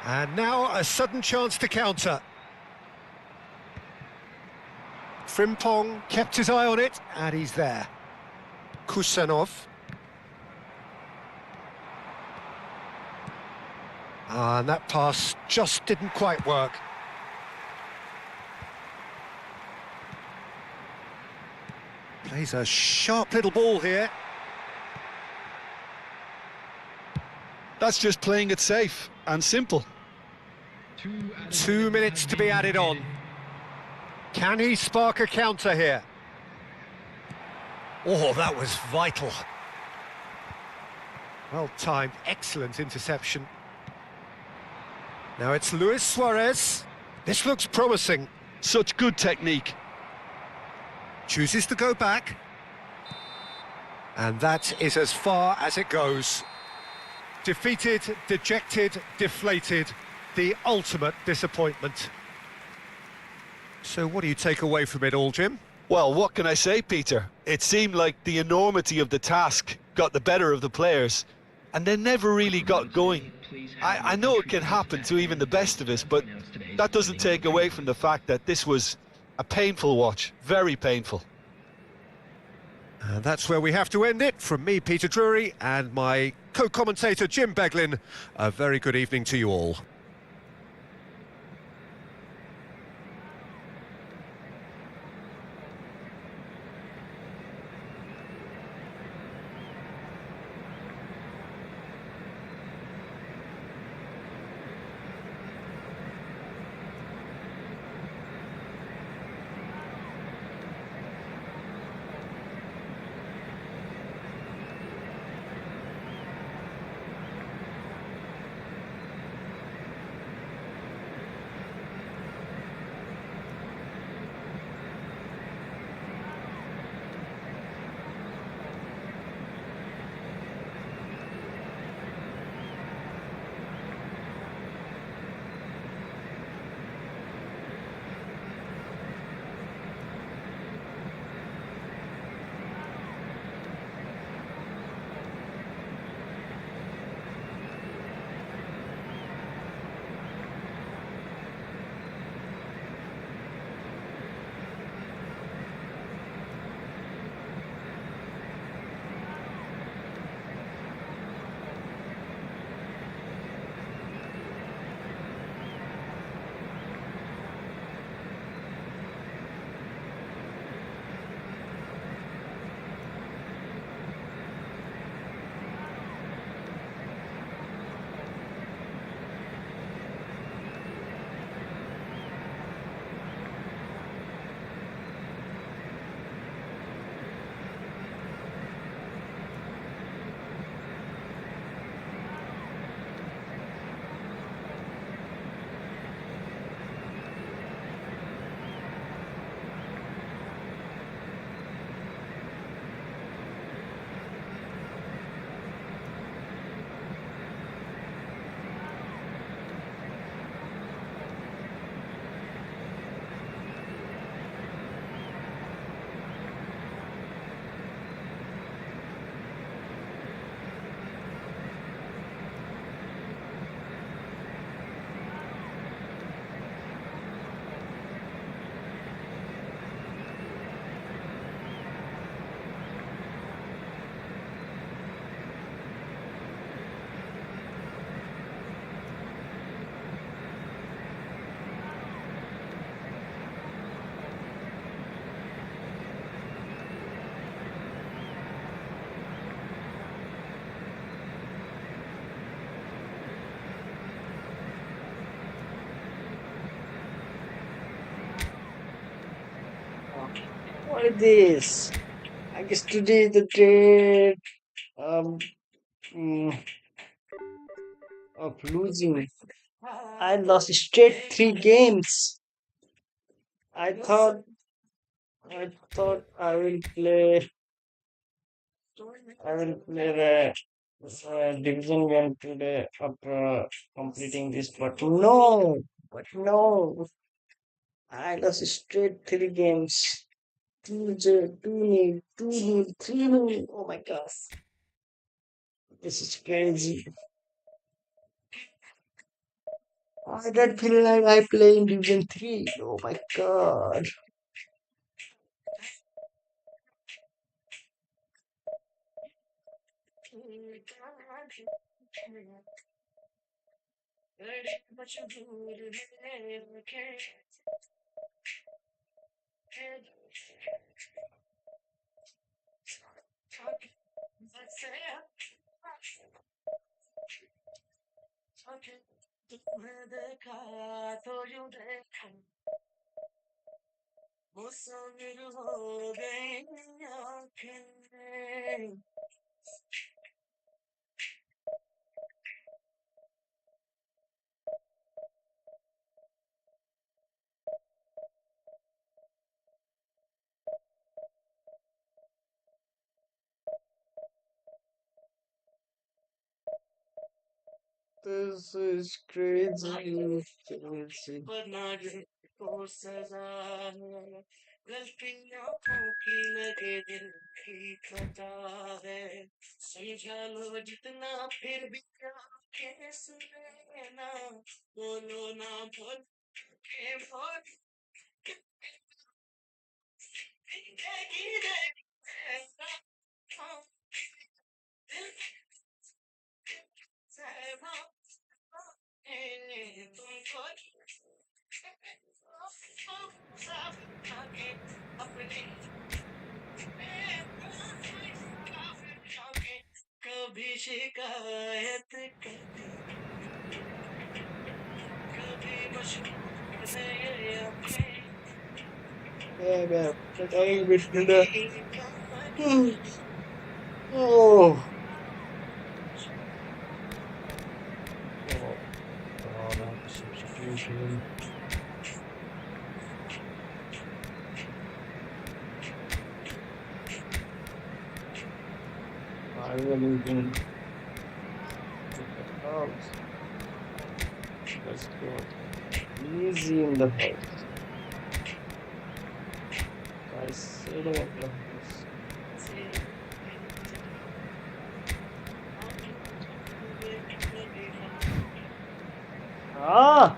and now a sudden chance to counter. Frimpong kept his eye on it, and he's there. Kusanov. And that pass just didn't quite work. Plays a sharp little ball here. That's just playing it safe and simple. 2 minutes to be added on. Can he spark a counter here? Oh, that was vital. Well timed, excellent interception. Now it's Luis Suarez. This looks promising. Such good technique. Chooses to go back. And that is as far as it goes. Defeated, dejected, deflated. The ultimate disappointment. So what do you take away from it all, Jim? Well, what can I say, Peter? It seemed like the enormity of the task got the better of the players, and they never really got going. I know it can happen to even the best of us, but that doesn't take away from the fact that this was a painful watch, very painful. And that's where we have to end it. From me, Peter Drury, and my co-commentator, Jim Beglin, a very good evening to you all. What is this? I guess today is the day mm, of losing. I lost straight 3 games. I thought I will play. I will play the Division 1 today after completing this, but no, I lost straight 3 games. 2-0, 2-0, 2-0, 3-0. Oh my god, this is crazy. I don't feel like I play in Division 3. Oh my god. This is crazy. Crazy. Yeah, man. I'm with the. Oh. Oh, God, I'm substitution. I really didn't look at the house. Let's go. Easy in the house. Guys, sitting at the house. Ah!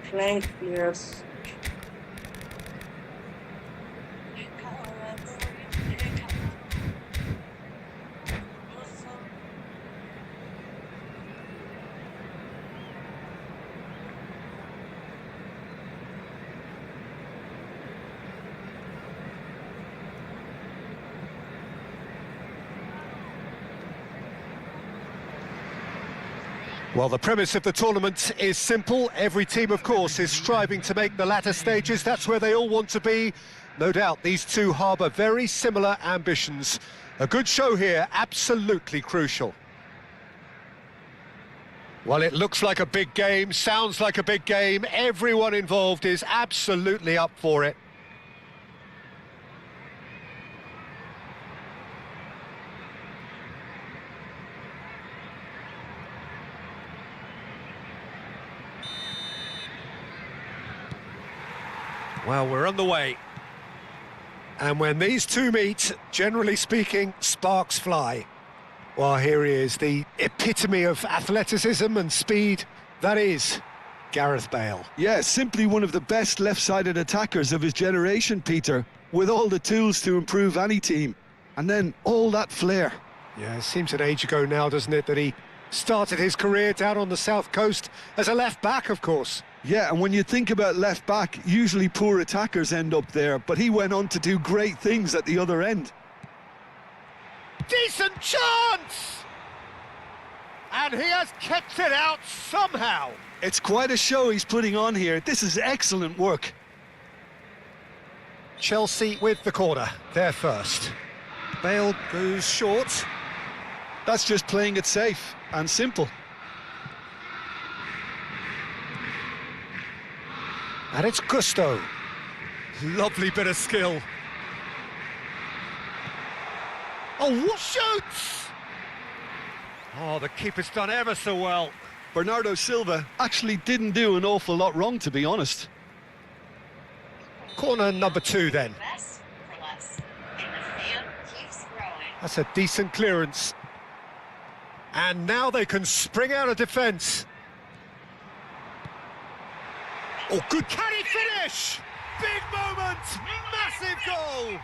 Flank players. Well, the premise of the tournament is simple. Every team, of course, is striving to make the latter stages. That's where they all want to be. No doubt these two harbour very similar ambitions. A good show here, absolutely crucial. Well, it looks like a big game, sounds like a big game. Everyone involved is absolutely up for it. Well, we're on the way. And when these two meet, generally speaking, sparks fly. Well, here he is, the epitome of athleticism and speed. That is Gareth Bale. Yeah, simply one of the best left-sided attackers of his generation, Peter, with all the tools to improve any team. And then all that flair. Yeah, it seems an age ago now, doesn't it, that he started his career down on the south coast as a left-back, of course. Yeah, and when you think about left-back, usually poor attackers end up there, but he went on to do great things at the other end. Decent chance! And he has kept it out somehow. It's quite a show he's putting on here. This is excellent work. Chelsea with the corner, they're first. Bale goes short. That's just playing it safe and simple. And it's Gusto. Lovely bit of skill. Oh, what shoots! Oh, the keeper's done ever so well. Bernardo Silva actually didn't do an awful lot wrong, to be honest. Corner number 2 then. Less for less. And the field keeps growing. That's a decent clearance. And now they can spring out of defence. Oh, good, can he finish? Big moment, massive goal.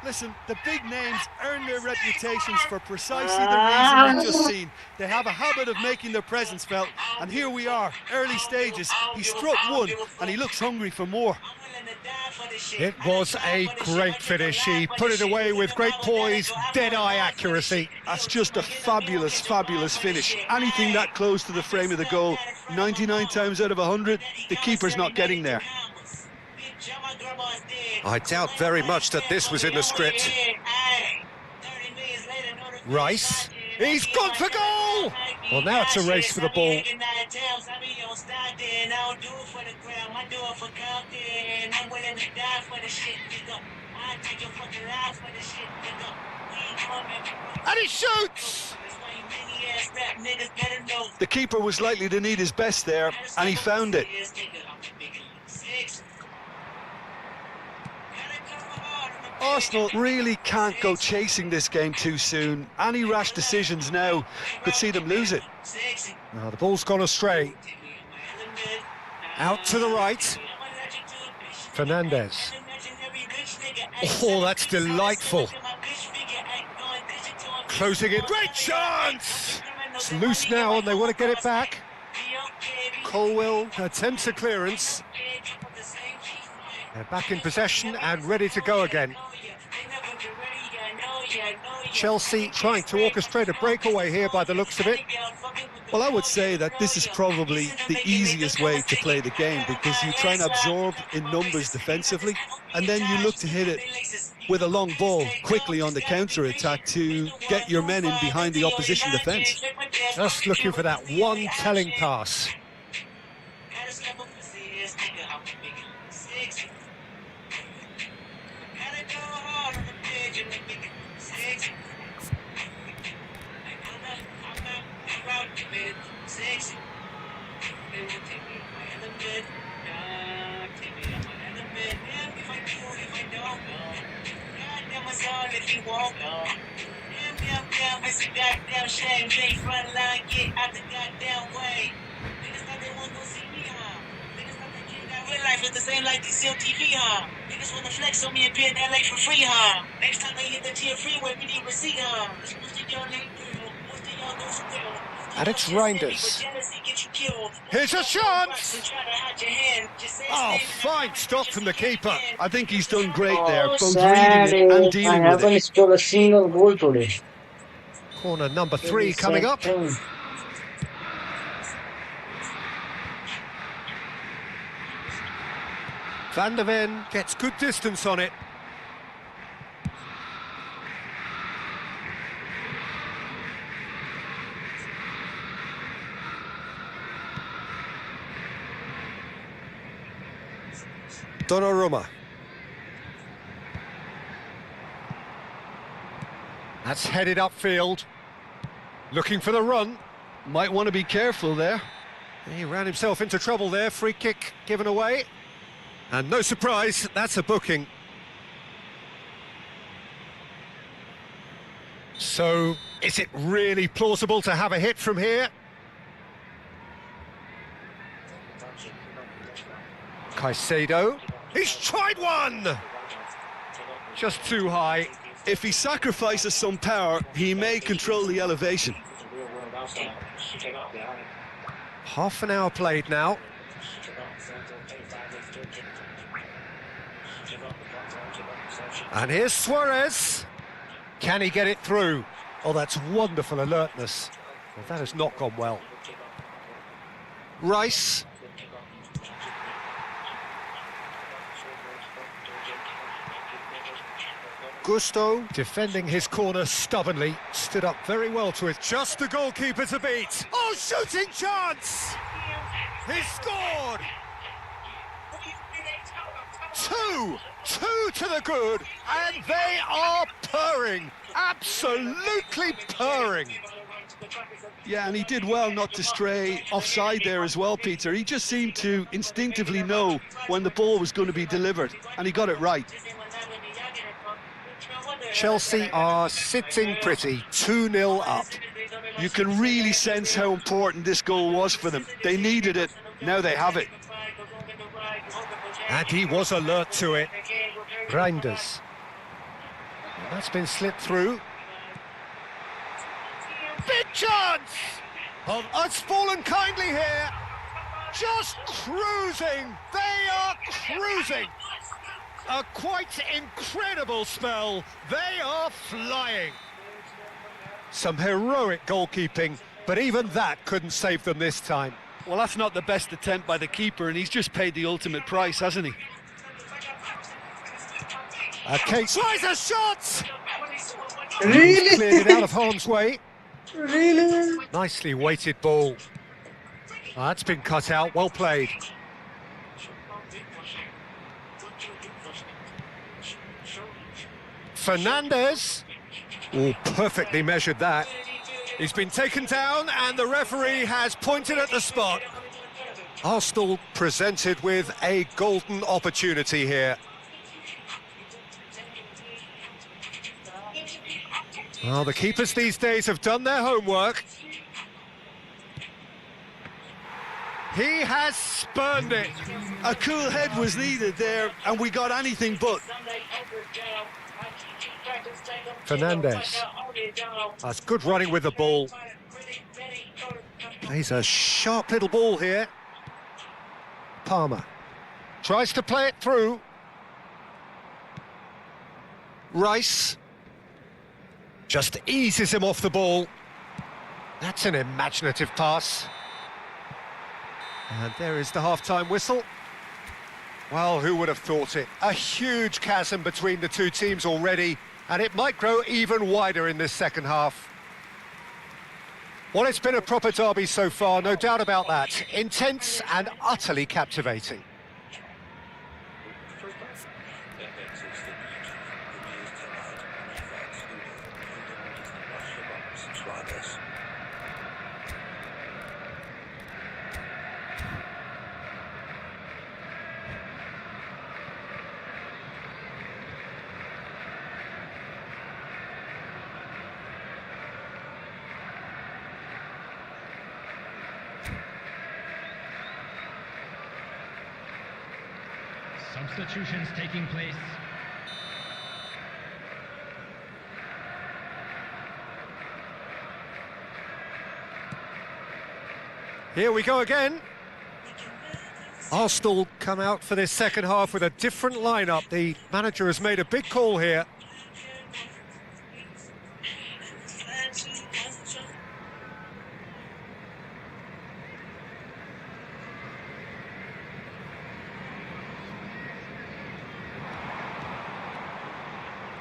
Listen, the big names earn their reputations for precisely the reason we've just seen. They have a habit of making their presence felt, and here we are, early stages. He struck one, and he looks hungry for more. It was a great finish. He put it away with great poise, dead-eye accuracy. That's just a fabulous, fabulous finish. Anything that close to the frame of the goal, 99 times out of 100, the keeper's not getting there. I doubt very much that this was in the script. Rice, he's gone for goal! Well, now it's a race for the ball. And he shoots! The keeper was likely to need his best there, and he found it. Arsenal really can't go chasing this game too soon. Any rash decisions now could see them lose it. Now the ball's gone astray. Out to the right. Fernandez. Oh, that's delightful. Closing it. Great chance! It's loose now and they want to get it back. Colwell attempts a clearance. They're back in possession and ready to go again. Chelsea trying to orchestrate a breakaway here by the looks of it. Well, I would say that this is probably the easiest way to play the game, because you try and absorb in numbers defensively, and then you look to hit it with a long ball quickly on the counter-attack to get your men in behind the opposition defence. Just looking for that one telling pass. It's a goddamn shame. They front line, get out the goddamn way. Niggas thought they won't go see me, huh? Niggas thought they can't got real life is the same like DC on TV, huh? Niggas wanna flex on me and be in LA for free, huh? Next time they hit the tier freeway, we need receipt, huh? And it's Reinders. Here's a chance! Oh, fine stop from the keeper. I think he's done great there, both Sad. reading it and I dealing with haven't it. scored a single goal today. Corner number 3 coming up. Van der Ven gets good distance on it. Donnarumma. That's headed upfield. Looking for the run. Might want to be careful there. He ran himself into trouble there. Free kick given away. And no surprise, that's a booking. So, is it really plausible to have a hit from here? Caicedo, he's tried one! Just too high. If he sacrifices some power, he may control the elevation. Half an hour played now. And here's Suarez. Can he get it through? Oh, that's wonderful alertness. Well, that has not gone well. Rice. Gusto, defending his corner stubbornly, stood up very well to it. Just the goalkeeper to beat. Oh, shooting chance! He scored! Two to the good, and they are purring, absolutely purring. Yeah, and he did well not to stray offside there as well, Peter. He just seemed to instinctively know when the ball was going to be delivered, and he got it right. Chelsea are sitting pretty, 2-0 up. You can really sense how important this goal was for them. They needed it, now they have it. And he was alert to it. Reinders. That's been slipped through. Big chance! Oh, it's fallen kindly here. Just cruising. They are cruising. A quite incredible spell. They are flying. Some heroic goalkeeping, but even that couldn't save them this time. Well, that's not the best attempt by the keeper, and he's just paid the ultimate price, hasn't he? Okay, tries a shot! Really? Cleared it out of harm's way. Really? Nicely weighted ball. Oh, that's been cut out, well played. Fernandes. Oh, perfectly measured that. He's been taken down and the referee has pointed at the spot. Arsenal presented with a golden opportunity here. Well, the keepers these days have done their homework. He has spurned it. A cool head was needed there, and we got anything but. Fernandes. That's good running with the ball. He's a sharp little ball here. Palmer tries to play it through. Rice just eases him off the ball. That's an imaginative pass. And there is the half-time whistle. Well, who would have thought it? A huge chasm between the two teams already, and it might grow even wider in this second half. Well, it's been a proper derby so far, no doubt about that. Intense and utterly captivating. Substitutions taking place. Here we go again. Arsenal come out for this second half with a different lineup. The manager has made a big call here.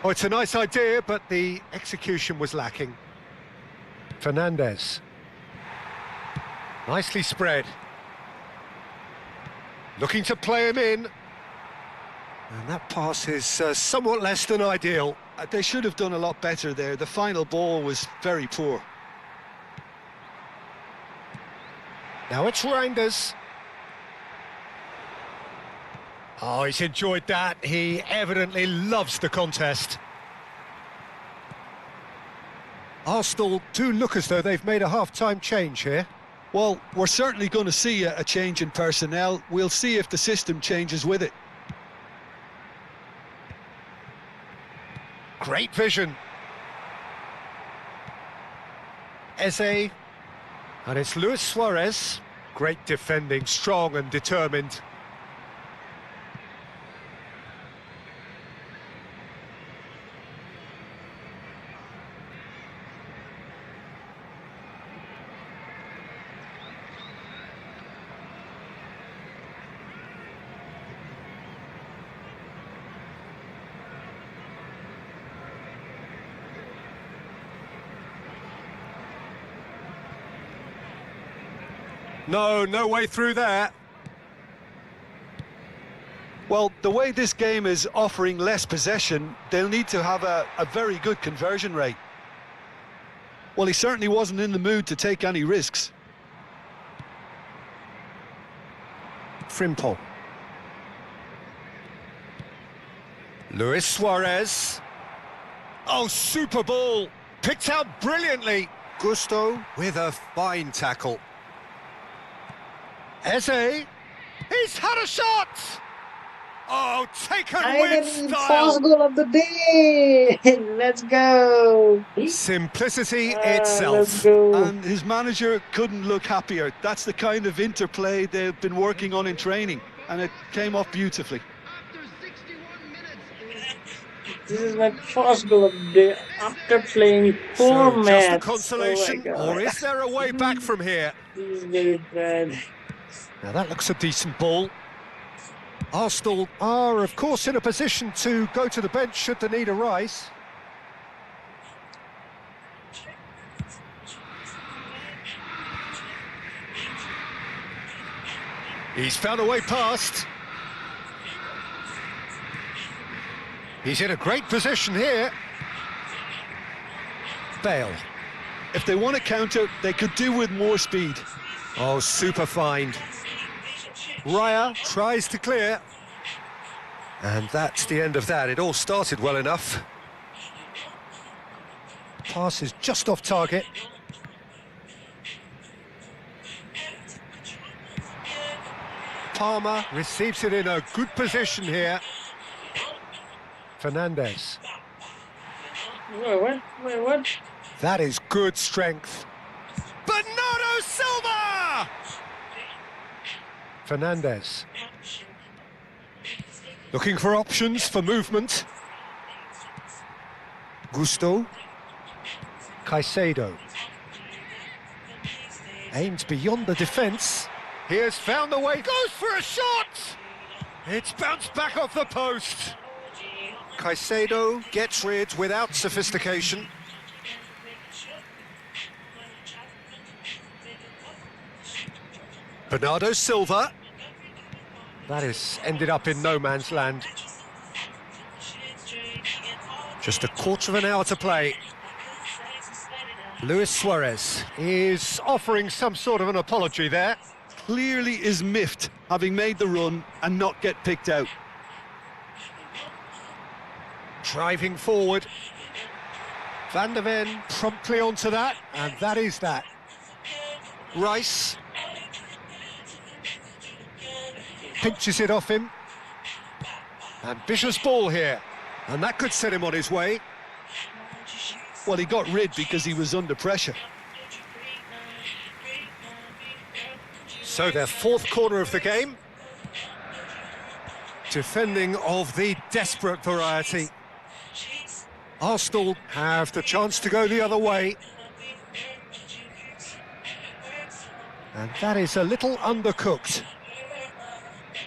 Oh, it's a nice idea, but the execution was lacking. Fernandes. Nicely spread. Looking to play him in. And that pass is somewhat less than ideal. They should have done a lot better there. The final ball was very poor. Now it's Reinders. Oh, he's enjoyed that. He evidently loves the contest. Arsenal do look as though they've made a half-time change here. Well, we're certainly going to see a change in personnel. We'll see if the system changes with it. Great vision. Eze. And it's Luis Suarez. Great defending, strong and determined. No way through there. Well, the way this game is offering less possession, they'll need to have a very good conversion rate. Well, he certainly wasn't in the mood to take any risks. Frimpong. Luis Suarez. Oh, super ball. Picked out brilliantly. Gusto with a fine tackle. Eze. He's had a shot. Oh, taken with And style. first goal of the day. Let's go. Simplicity Let's itself. go. And his manager couldn't look happier. That's the kind of interplay they've been working on in training, and it came off beautifully. After 61 minutes, This is my first goal of the day after playing four So just a matches. consolation, Oh my or God. is there a way back from here? This is very bad. Now that looks a decent ball. Arsenal are, of course, in a position to go to the bench should the need arise. He's found a way past. He's in a great position here. Bale. If they want to counter, they could do with more speed. Oh, super find. Raya tries to clear. And that's the end of that. It all started well enough. Pass is just off target. Palmer receives it in a good position here. Fernandez. Wait, what? That is good strength. Bernardo Silva! Fernandez. Looking for options for movement. Gusto. Caicedo. Aims beyond the defence. He has found the way. Goes for a shot! It's bounced back off the post. Caicedo gets rid without sophistication. Bernardo Silva. That has ended up in no man's land. Just a quarter of an hour to play. Luis Suarez is offering some sort of an apology there. Clearly is miffed, having made the run and not get picked out. Driving forward. Van der Ven promptly onto that, and that is that. Rice. Pinches it off him. Ambitious ball here, and that could set him on his way. Well, he got rid because he was under pressure. So their fourth corner of the game. Defending of the desperate variety. Arsenal have the chance to go the other way. And that is a little undercooked.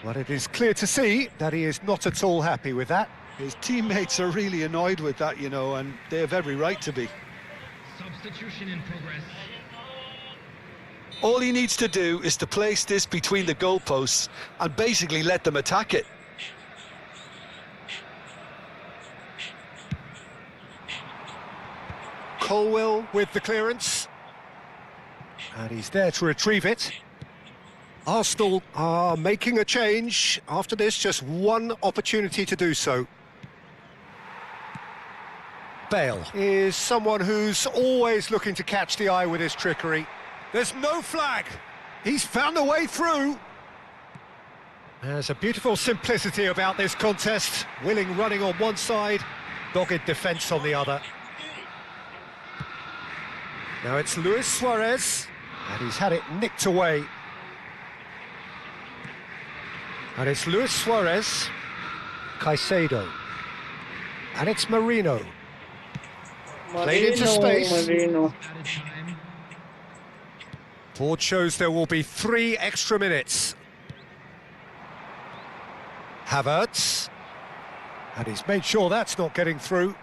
But it is clear to see that he is not at all happy with that. His teammates are really annoyed with that, you know, and they have every right to be. substitution in progress. All he needs to do is to place this between the goalposts and basically let them attack it. Colwell with the clearance. And he's there to retrieve it. Arsenal are making a change. After this, just one opportunity to do so. Bale is someone who's always looking to catch the eye with his trickery. There's no flag. He's found a way through. There's a beautiful simplicity about this contest. Willing running on one side, dogged defence on the other. Now it's Luis Suarez, and he's had it nicked away. And it's Luis Suarez, Caicedo, and it's Marino. Played into space. Marino. Board shows there will be 3 extra minutes. Havertz, and he's made sure that's not getting through.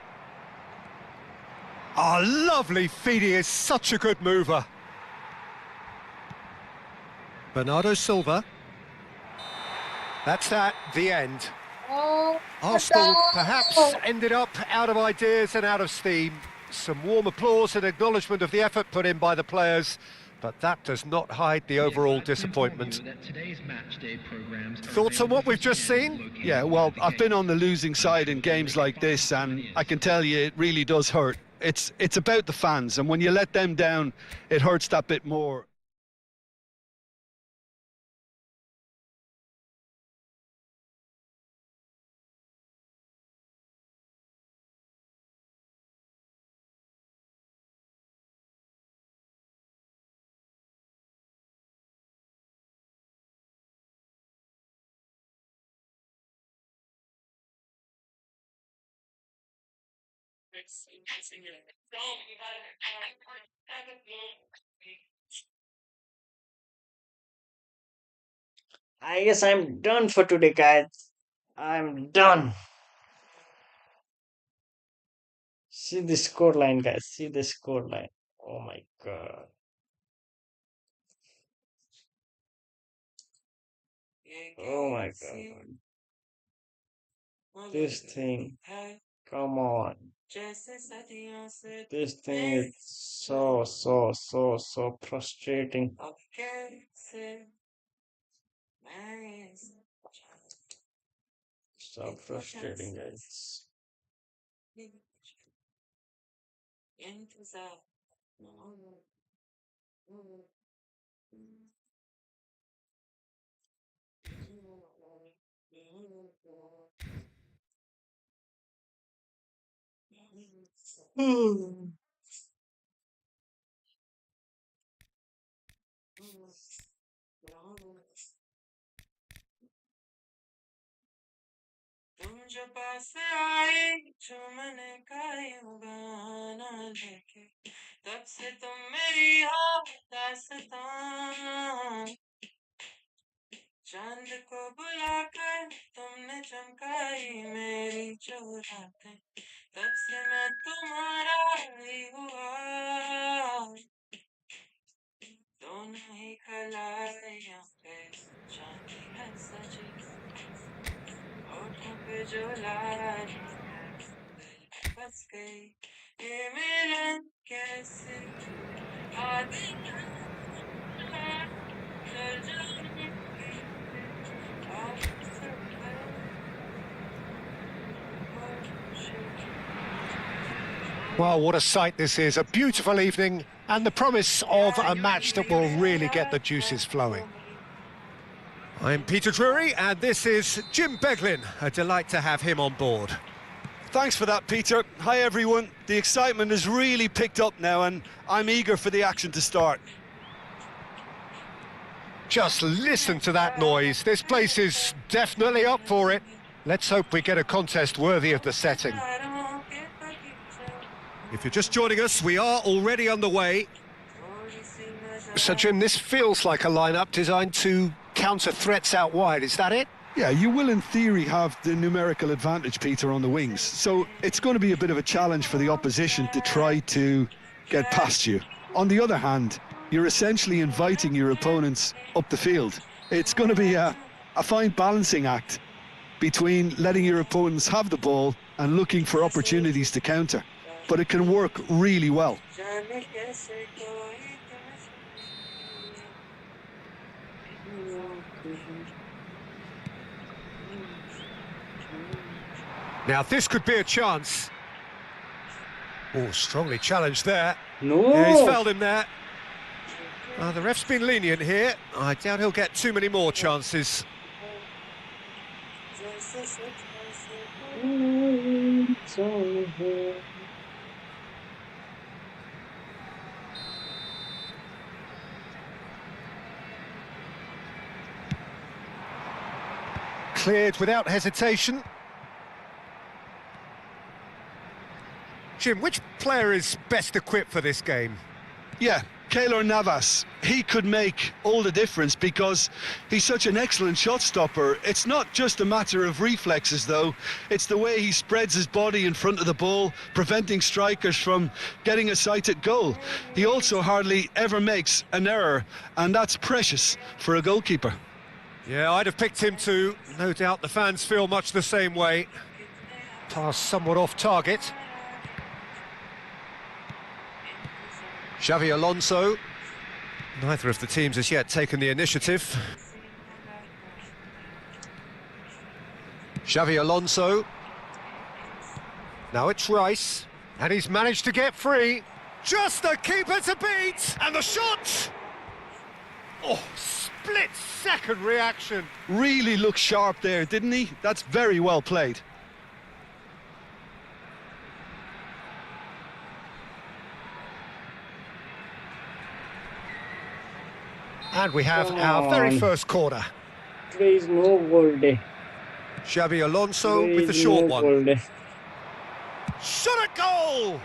Ah, lovely feed, he is such a good mover. Bernardo Silva. That's the end. Arsenal perhaps ended up out of ideas and out of steam. Some warm applause and acknowledgement of the effort put in by the players, but that does not hide the overall disappointment. Thoughts on what we've just seen? Yeah, well, I've been on the losing side in games like this, and I can tell you it really does hurt. It's about the fans, and when you let them down, it hurts that bit more. I guess I'm done for today, guys. I'm done. See the scoreline, guys. See the scoreline. Oh my god. Oh my god. This thing. Come on. This thing is so frustrating. So frustrating, guys. तुम जो पास आई जो मैंने यूं गाना लेके तब से तुम मेरी हो दास्तां चांद को बुलाकर तुमने चमकाई मेरी जो रातें तब से मैं तुम्हारा ही हुआ दोनों ही खलाइयां पे चांदी है सजी होठों पे जो लाली है दिल में बस गई ये मिलन कैसे आदत है डर जाने की आफत है Well, what a sight this is. A beautiful evening and the promise of a match that will really get the juices flowing. I'm Peter Drury and this is Jim Beglin. A delight to have him on board. Thanks for that, Peter. Hi, everyone. The excitement has really picked up now, and I'm eager for the action to start. Just listen to that noise. This place is definitely up for it. Let's hope we get a contest worthy of the setting. If you're just joining us, we are already underway. So, Jim, this feels like a lineup designed to counter threats out wide. Is that it? Yeah, you will in theory have the numerical advantage, Peter, on the wings. So it's going to be a bit of a challenge for the opposition to try to get past you. On the other hand, you're essentially inviting your opponents up the field. It's going to be a fine balancing act between letting your opponents have the ball and looking for opportunities to counter. But it can work really well. Now this could be a chance. Oh, strongly challenged there. No. Yeah, he's fouled him there. The ref's been lenient here. I doubt he'll get too many more chances. Cleared without hesitation. Jim, which player is best equipped for this game? Yeah, Keylor Navas. He could make all the difference because he's such an excellent shot stopper. It's not just a matter of reflexes, though. It's the way he spreads his body in front of the ball, preventing strikers from getting a sighted goal. He also hardly ever makes an error, and that's precious for a goalkeeper. Yeah, I'd have picked him too. No doubt the fans feel much the same way. Pass somewhat off target. Xavi Alonso. Neither of the teams has yet taken the initiative. Xavi Alonso. Now it's Rice. And he's managed to get free. Just the keeper to beat! And the shot! Oh, split-second reaction. Really looked sharp there, didn't he? That's very well played. And we have our very first corner. Please, no goal day. Xavi Alonso Please, with the short no one. goal day. Shot at goal!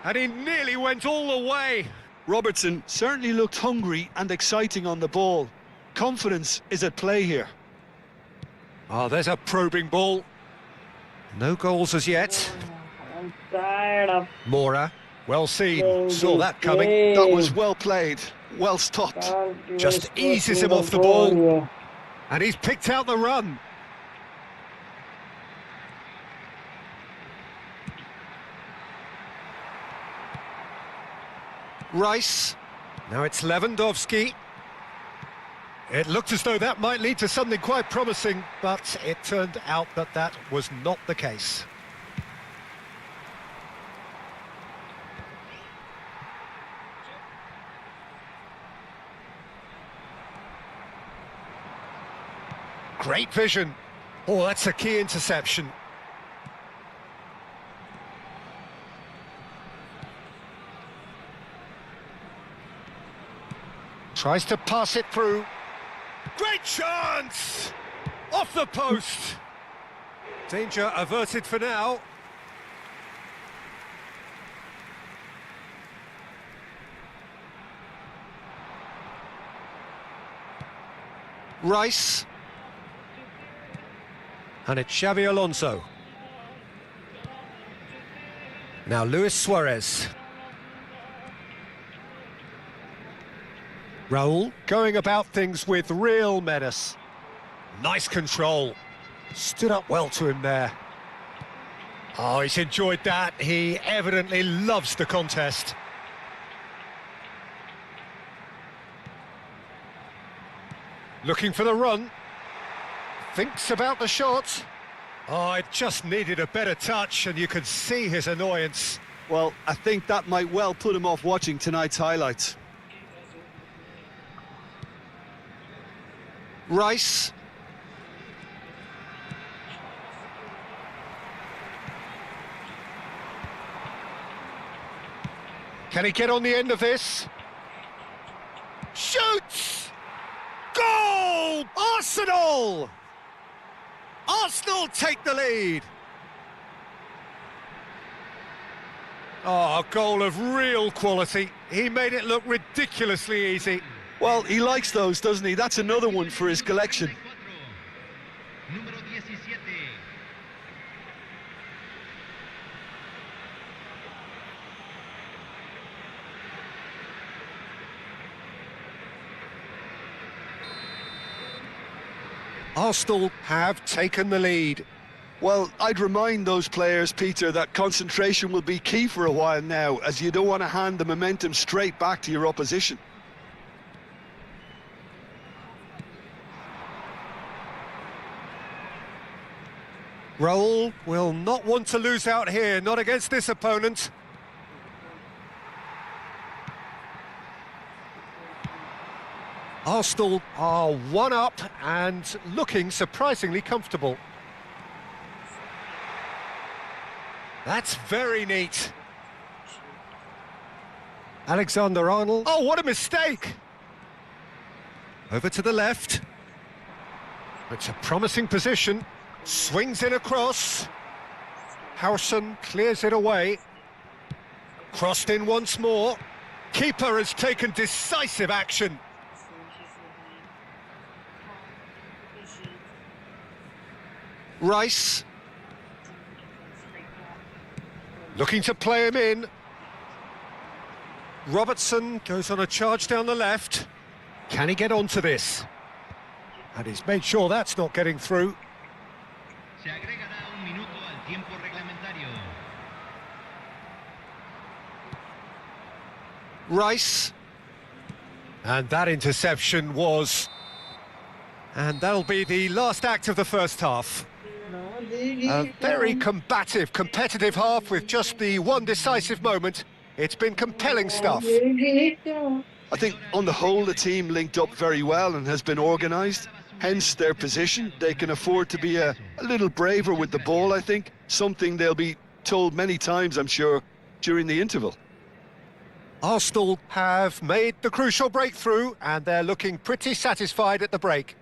And he nearly went all the way. Robertson certainly looked hungry and exciting on the ball. Confidence is at play here. Oh, there's a probing ball. No goals as yet. I'm tired of Mora, well seen. Saw that coming. playing. That was well played, well stopped. Can't even Just stop eases me him off the ball. yeah. And he's picked out the run. Rice. Now it's Lewandowski. It looked as though that might lead to something quite promising, but it turned out that that was not the case. Great vision. Oh, that's a key interception. Tries to pass it through. Great chance! Off the post. Danger averted for now. Rice. And it's Xavi Alonso. Now Luis Suarez. Raul going about things with real menace. Nice control. Stood up well to him there. Oh, he's enjoyed that. He evidently loves the contest. Looking for the run. Thinks about the shot. Oh, it just needed a better touch, and you could see his annoyance. Well, I think that might well put him off watching tonight's highlights. Rice. Can he get on the end of this? Shoots! Goal! Arsenal! Arsenal take the lead. Oh, a goal of real quality. He made it look ridiculously easy. Well, he likes those, doesn't he? That's another one for his collection. Número 17. Arsenal have taken the lead. Well, I'd remind those players, Peter, that concentration will be key for a while now, as you don't want to hand the momentum straight back to your opposition. Raul will not want to lose out here, not against this opponent. Arsenal are one up and looking surprisingly comfortable. That's very neat. Alexander-Arnold. Oh, what a mistake! Over to the left. It's a promising position. Swings in across. Howson clears it away. Crossed in once more. Keeper has taken decisive action. Rice. Looking to play him in. Robertson goes on a charge down the left. Can he get onto this? And he's made sure that's not getting through. Se agregará un minuto al tiempo reglamentario. Rice. And that interception was... And that'll be the last act of the first half. A very combative, competitive half with just the one decisive moment. It's been compelling stuff. I think on the whole the team linked up very well and has been organised, hence their position. They can afford to be a little braver with the ball, I think, something they'll be told many times, I'm sure, during the interval. Arsenal have made the crucial breakthrough and they're looking pretty satisfied at the break.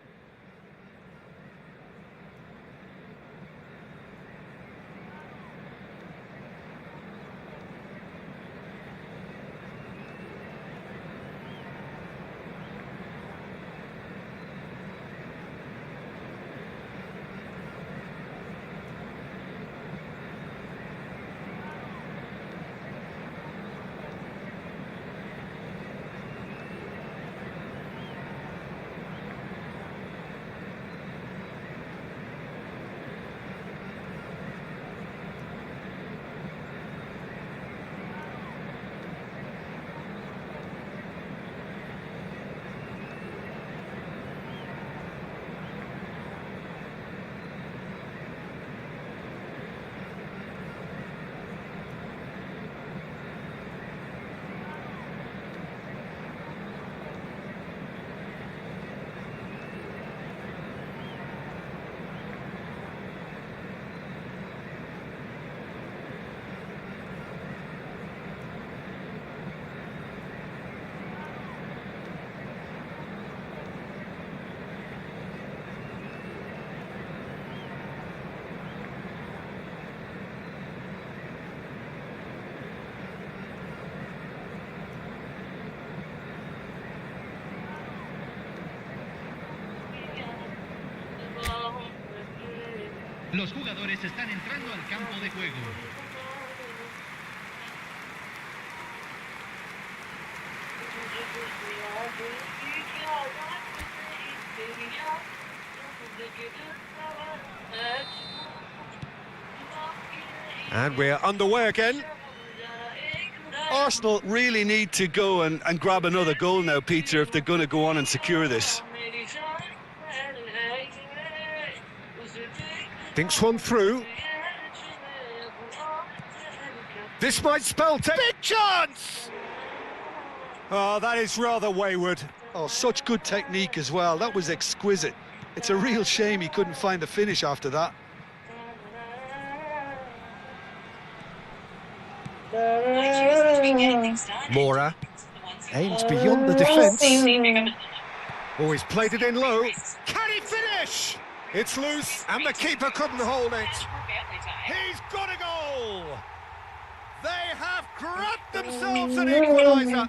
Los jugadores están entrando al campo de juego. And we're underway again. Arsenal really need to go and grab another goal now, Peter, if they're going to go on and secure this. Thinks one through. This might spell big chance! Oh, that is rather wayward. Oh, such good technique as well. That was exquisite. It's a real shame he couldn't find the finish after that. Mora aims beyond the defence. Oh, he's played it in low. Can he finish? It's loose, and the keeper couldn't hold it. He's got a goal! They have grabbed themselves an equaliser.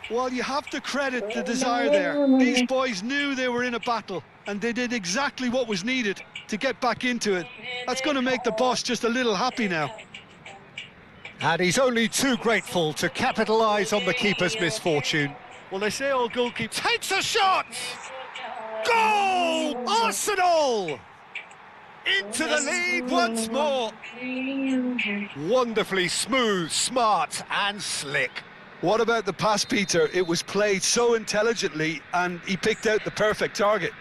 Well, you have to credit the desire there. These boys knew they were in a battle, and they did exactly what was needed to get back into it. That's going to make the boss just a little happy now. And he's only too grateful to capitalise on the keeper's misfortune. Well, they say all goalkeepers... Takes a shot! Goal! Arsenal! Into the lead once more. Wonderfully smooth, smart and slick. What about the pass, Peter? It was played so intelligently and he picked out the perfect target.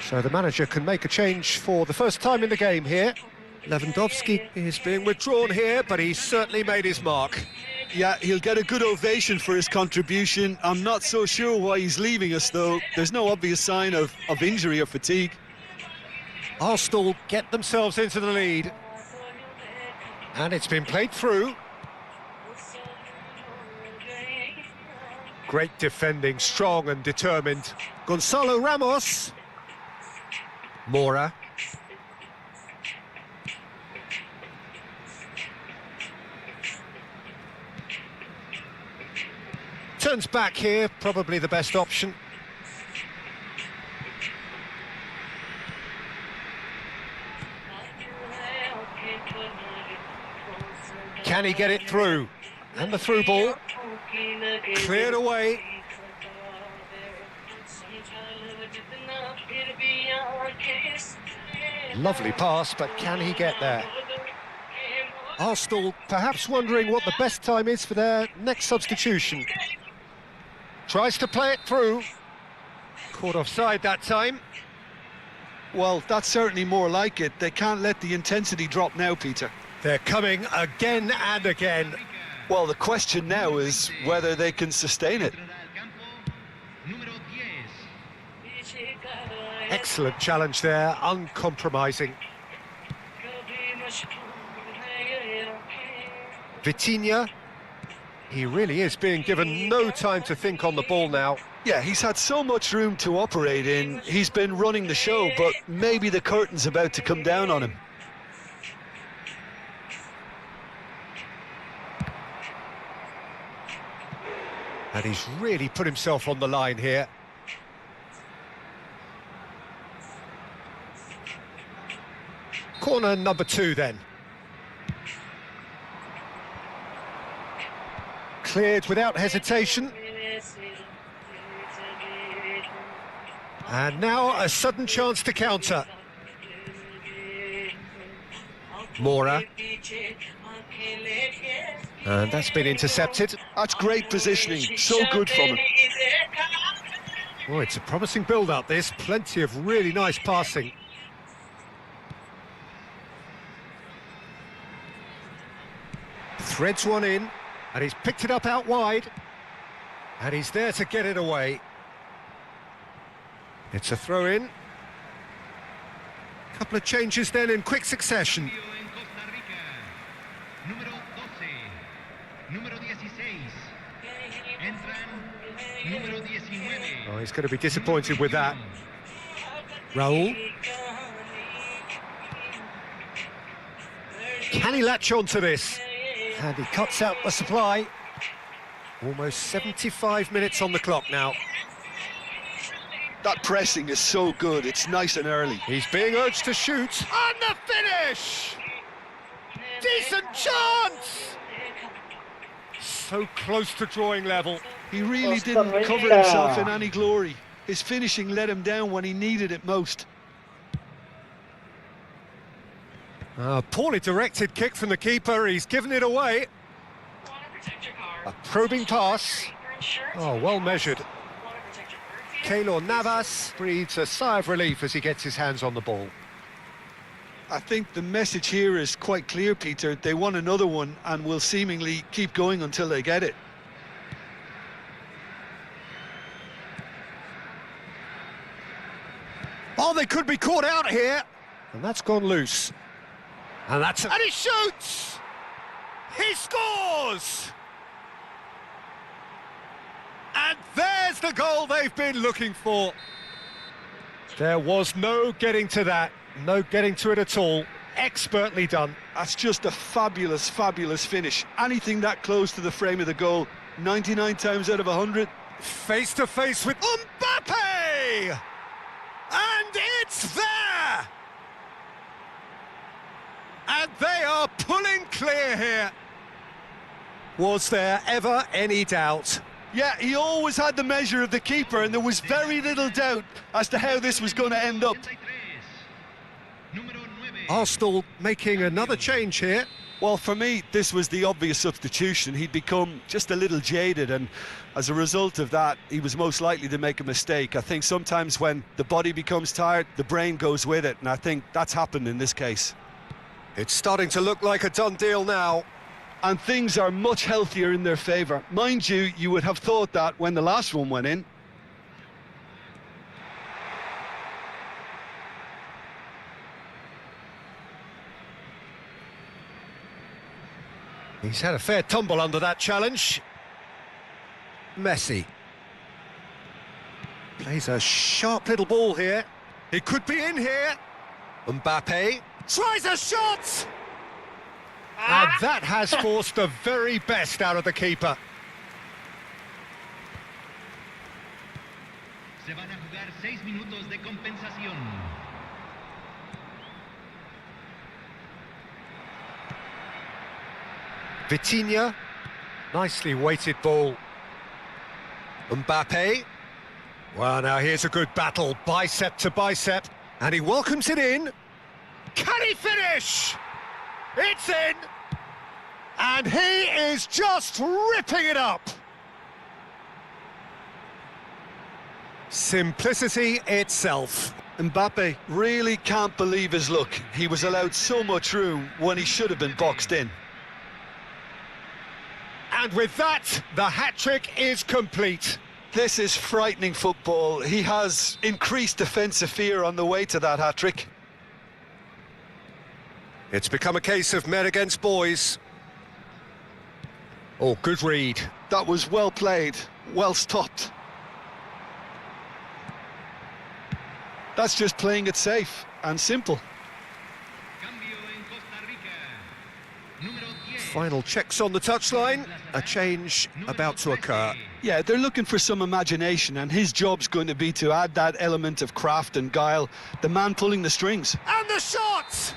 So the manager can make a change for the first time in the game here. Lewandowski is being withdrawn here, but he's certainly made his mark. Yeah, he'll get a good ovation for his contribution. I'm not so sure why he's leaving us, though. There's no obvious sign of injury or fatigue. Arsenal get themselves into the lead. And it's been played through. Great defending, strong and determined. Gonzalo Ramos. Mora. Turns back here, probably the best option. Can he get it through? And the through ball. Cleared away. Lovely pass, but can he get there? Arsenal perhaps wondering what the best time is for their next substitution. Tries to play it through. Caught offside that time. Well, that's certainly more like it. They can't let the intensity drop now, Peter. They're coming again and again. Well, the question now is whether they can sustain it. Excellent challenge there, uncompromising. Vitinha, he really is being given no time to think on the ball now. Yeah, he's had so much room to operate in. He's been running the show, but maybe the curtain's about to come down on him. And he's really put himself on the line here. Corner number 2 then. Cleared without hesitation. And now a sudden chance to counter. Mora. And that's been intercepted. That's great positioning, so good from him. Oh, it's a promising build-up, this. Plenty of really nice passing. Threads one in, and he's picked it up out wide. And he's there to get it away. It's a throw-in. Couple of changes then in quick succession. Oh, he's going to be disappointed with that. Raul. Can he latch on to this? And he cuts out the supply. Almost 75 minutes on the clock now. That pressing is so good, it's nice and early. He's being urged to shoot. And the finish! Decent chance! So close to drawing level. He really didn't cover himself in any glory. His finishing let him down when he needed it most. Poorly directed kick from the keeper. He's given it away. A probing pass. Oh, well measured. Keylor Navas breathes a sigh of relief as he gets his hands on the ball. I think the message here is quite clear, Peter. They want another one and will seemingly keep going until they get it. Oh, they could be caught out here. And that's gone loose. And he shoots! He scores! And there's the goal they've been looking for. There was no getting to that. No getting to it at all. Expertly done. That's just a fabulous, fabulous finish. Anything that close to the frame of the goal, 99 times out of 100. Face to face with Mbappe! And it's there! And they are pulling clear here. Was there ever any doubt? Yeah, he always had the measure of the keeper, and there was very little doubt as to how this was going to end up. Arsenal making another change here. Well, for me, this was the obvious substitution. He'd become just a little jaded, and as a result of that, he was most likely to make a mistake. I think sometimes when the body becomes tired, the brain goes with it, and I think that's happened in this case. It's starting to look like a done deal now. And things are much healthier in their favour. Mind you, you would have thought that when the last one went in. He's had a fair tumble under that challenge. Messi. Plays a sharp little ball here. He could be in here. Mbappe tries a shot! And that has forced the very best out of the keeper. Se van a jugar 6 minutos de compensación. Vitinha, nicely weighted ball. Mbappe. Well, now here's a good battle, bicep to bicep, and he welcomes it in. Can he finish? It's in! And he is just ripping it up! Simplicity itself. Mbappe really can't believe his luck. He was allowed so much room when he should have been boxed in. And with that, the hat-trick is complete. This is frightening football. He has increased defensive fear on the way to that hat-trick. It's become a case of men against boys. Oh, good read. That was well played, well stopped. That's just playing it safe and simple. Cambio en Costa Rica. Número 10. Final checks on the touchline. A change about to occur. Yeah, they're looking for some imagination, and his job's going to be to add that element of craft and guile, the man pulling the strings. And the shot!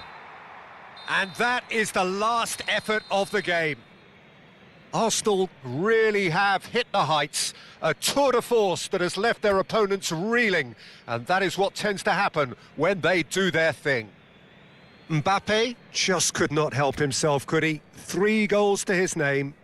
And that is the last effort of the game. Arsenal really have hit the heights, a tour de force that has left their opponents reeling, and that is what tends to happen when they do their thing. Mbappe just could not help himself, could he? 3 goals to his name.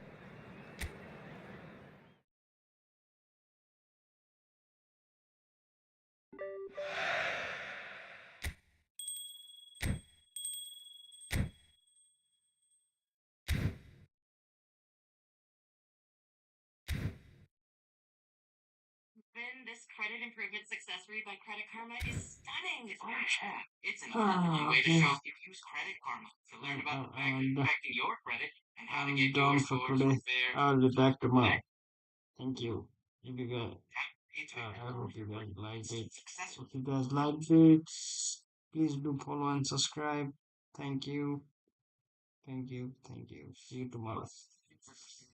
This credit improvement success read by Credit Karma is stunning. It's very sharp. It's an Ah, easy way to okay. show you use Credit Karma to learn about the factors And affecting your credit and how to I'm get done your for scores today. from there. I'll be back tomorrow. Thank you. If you guys, It's I hope you guys liked it. successful. If you guys liked it, please do follow and subscribe. Thank you. Thank you. Thank you. See you tomorrow.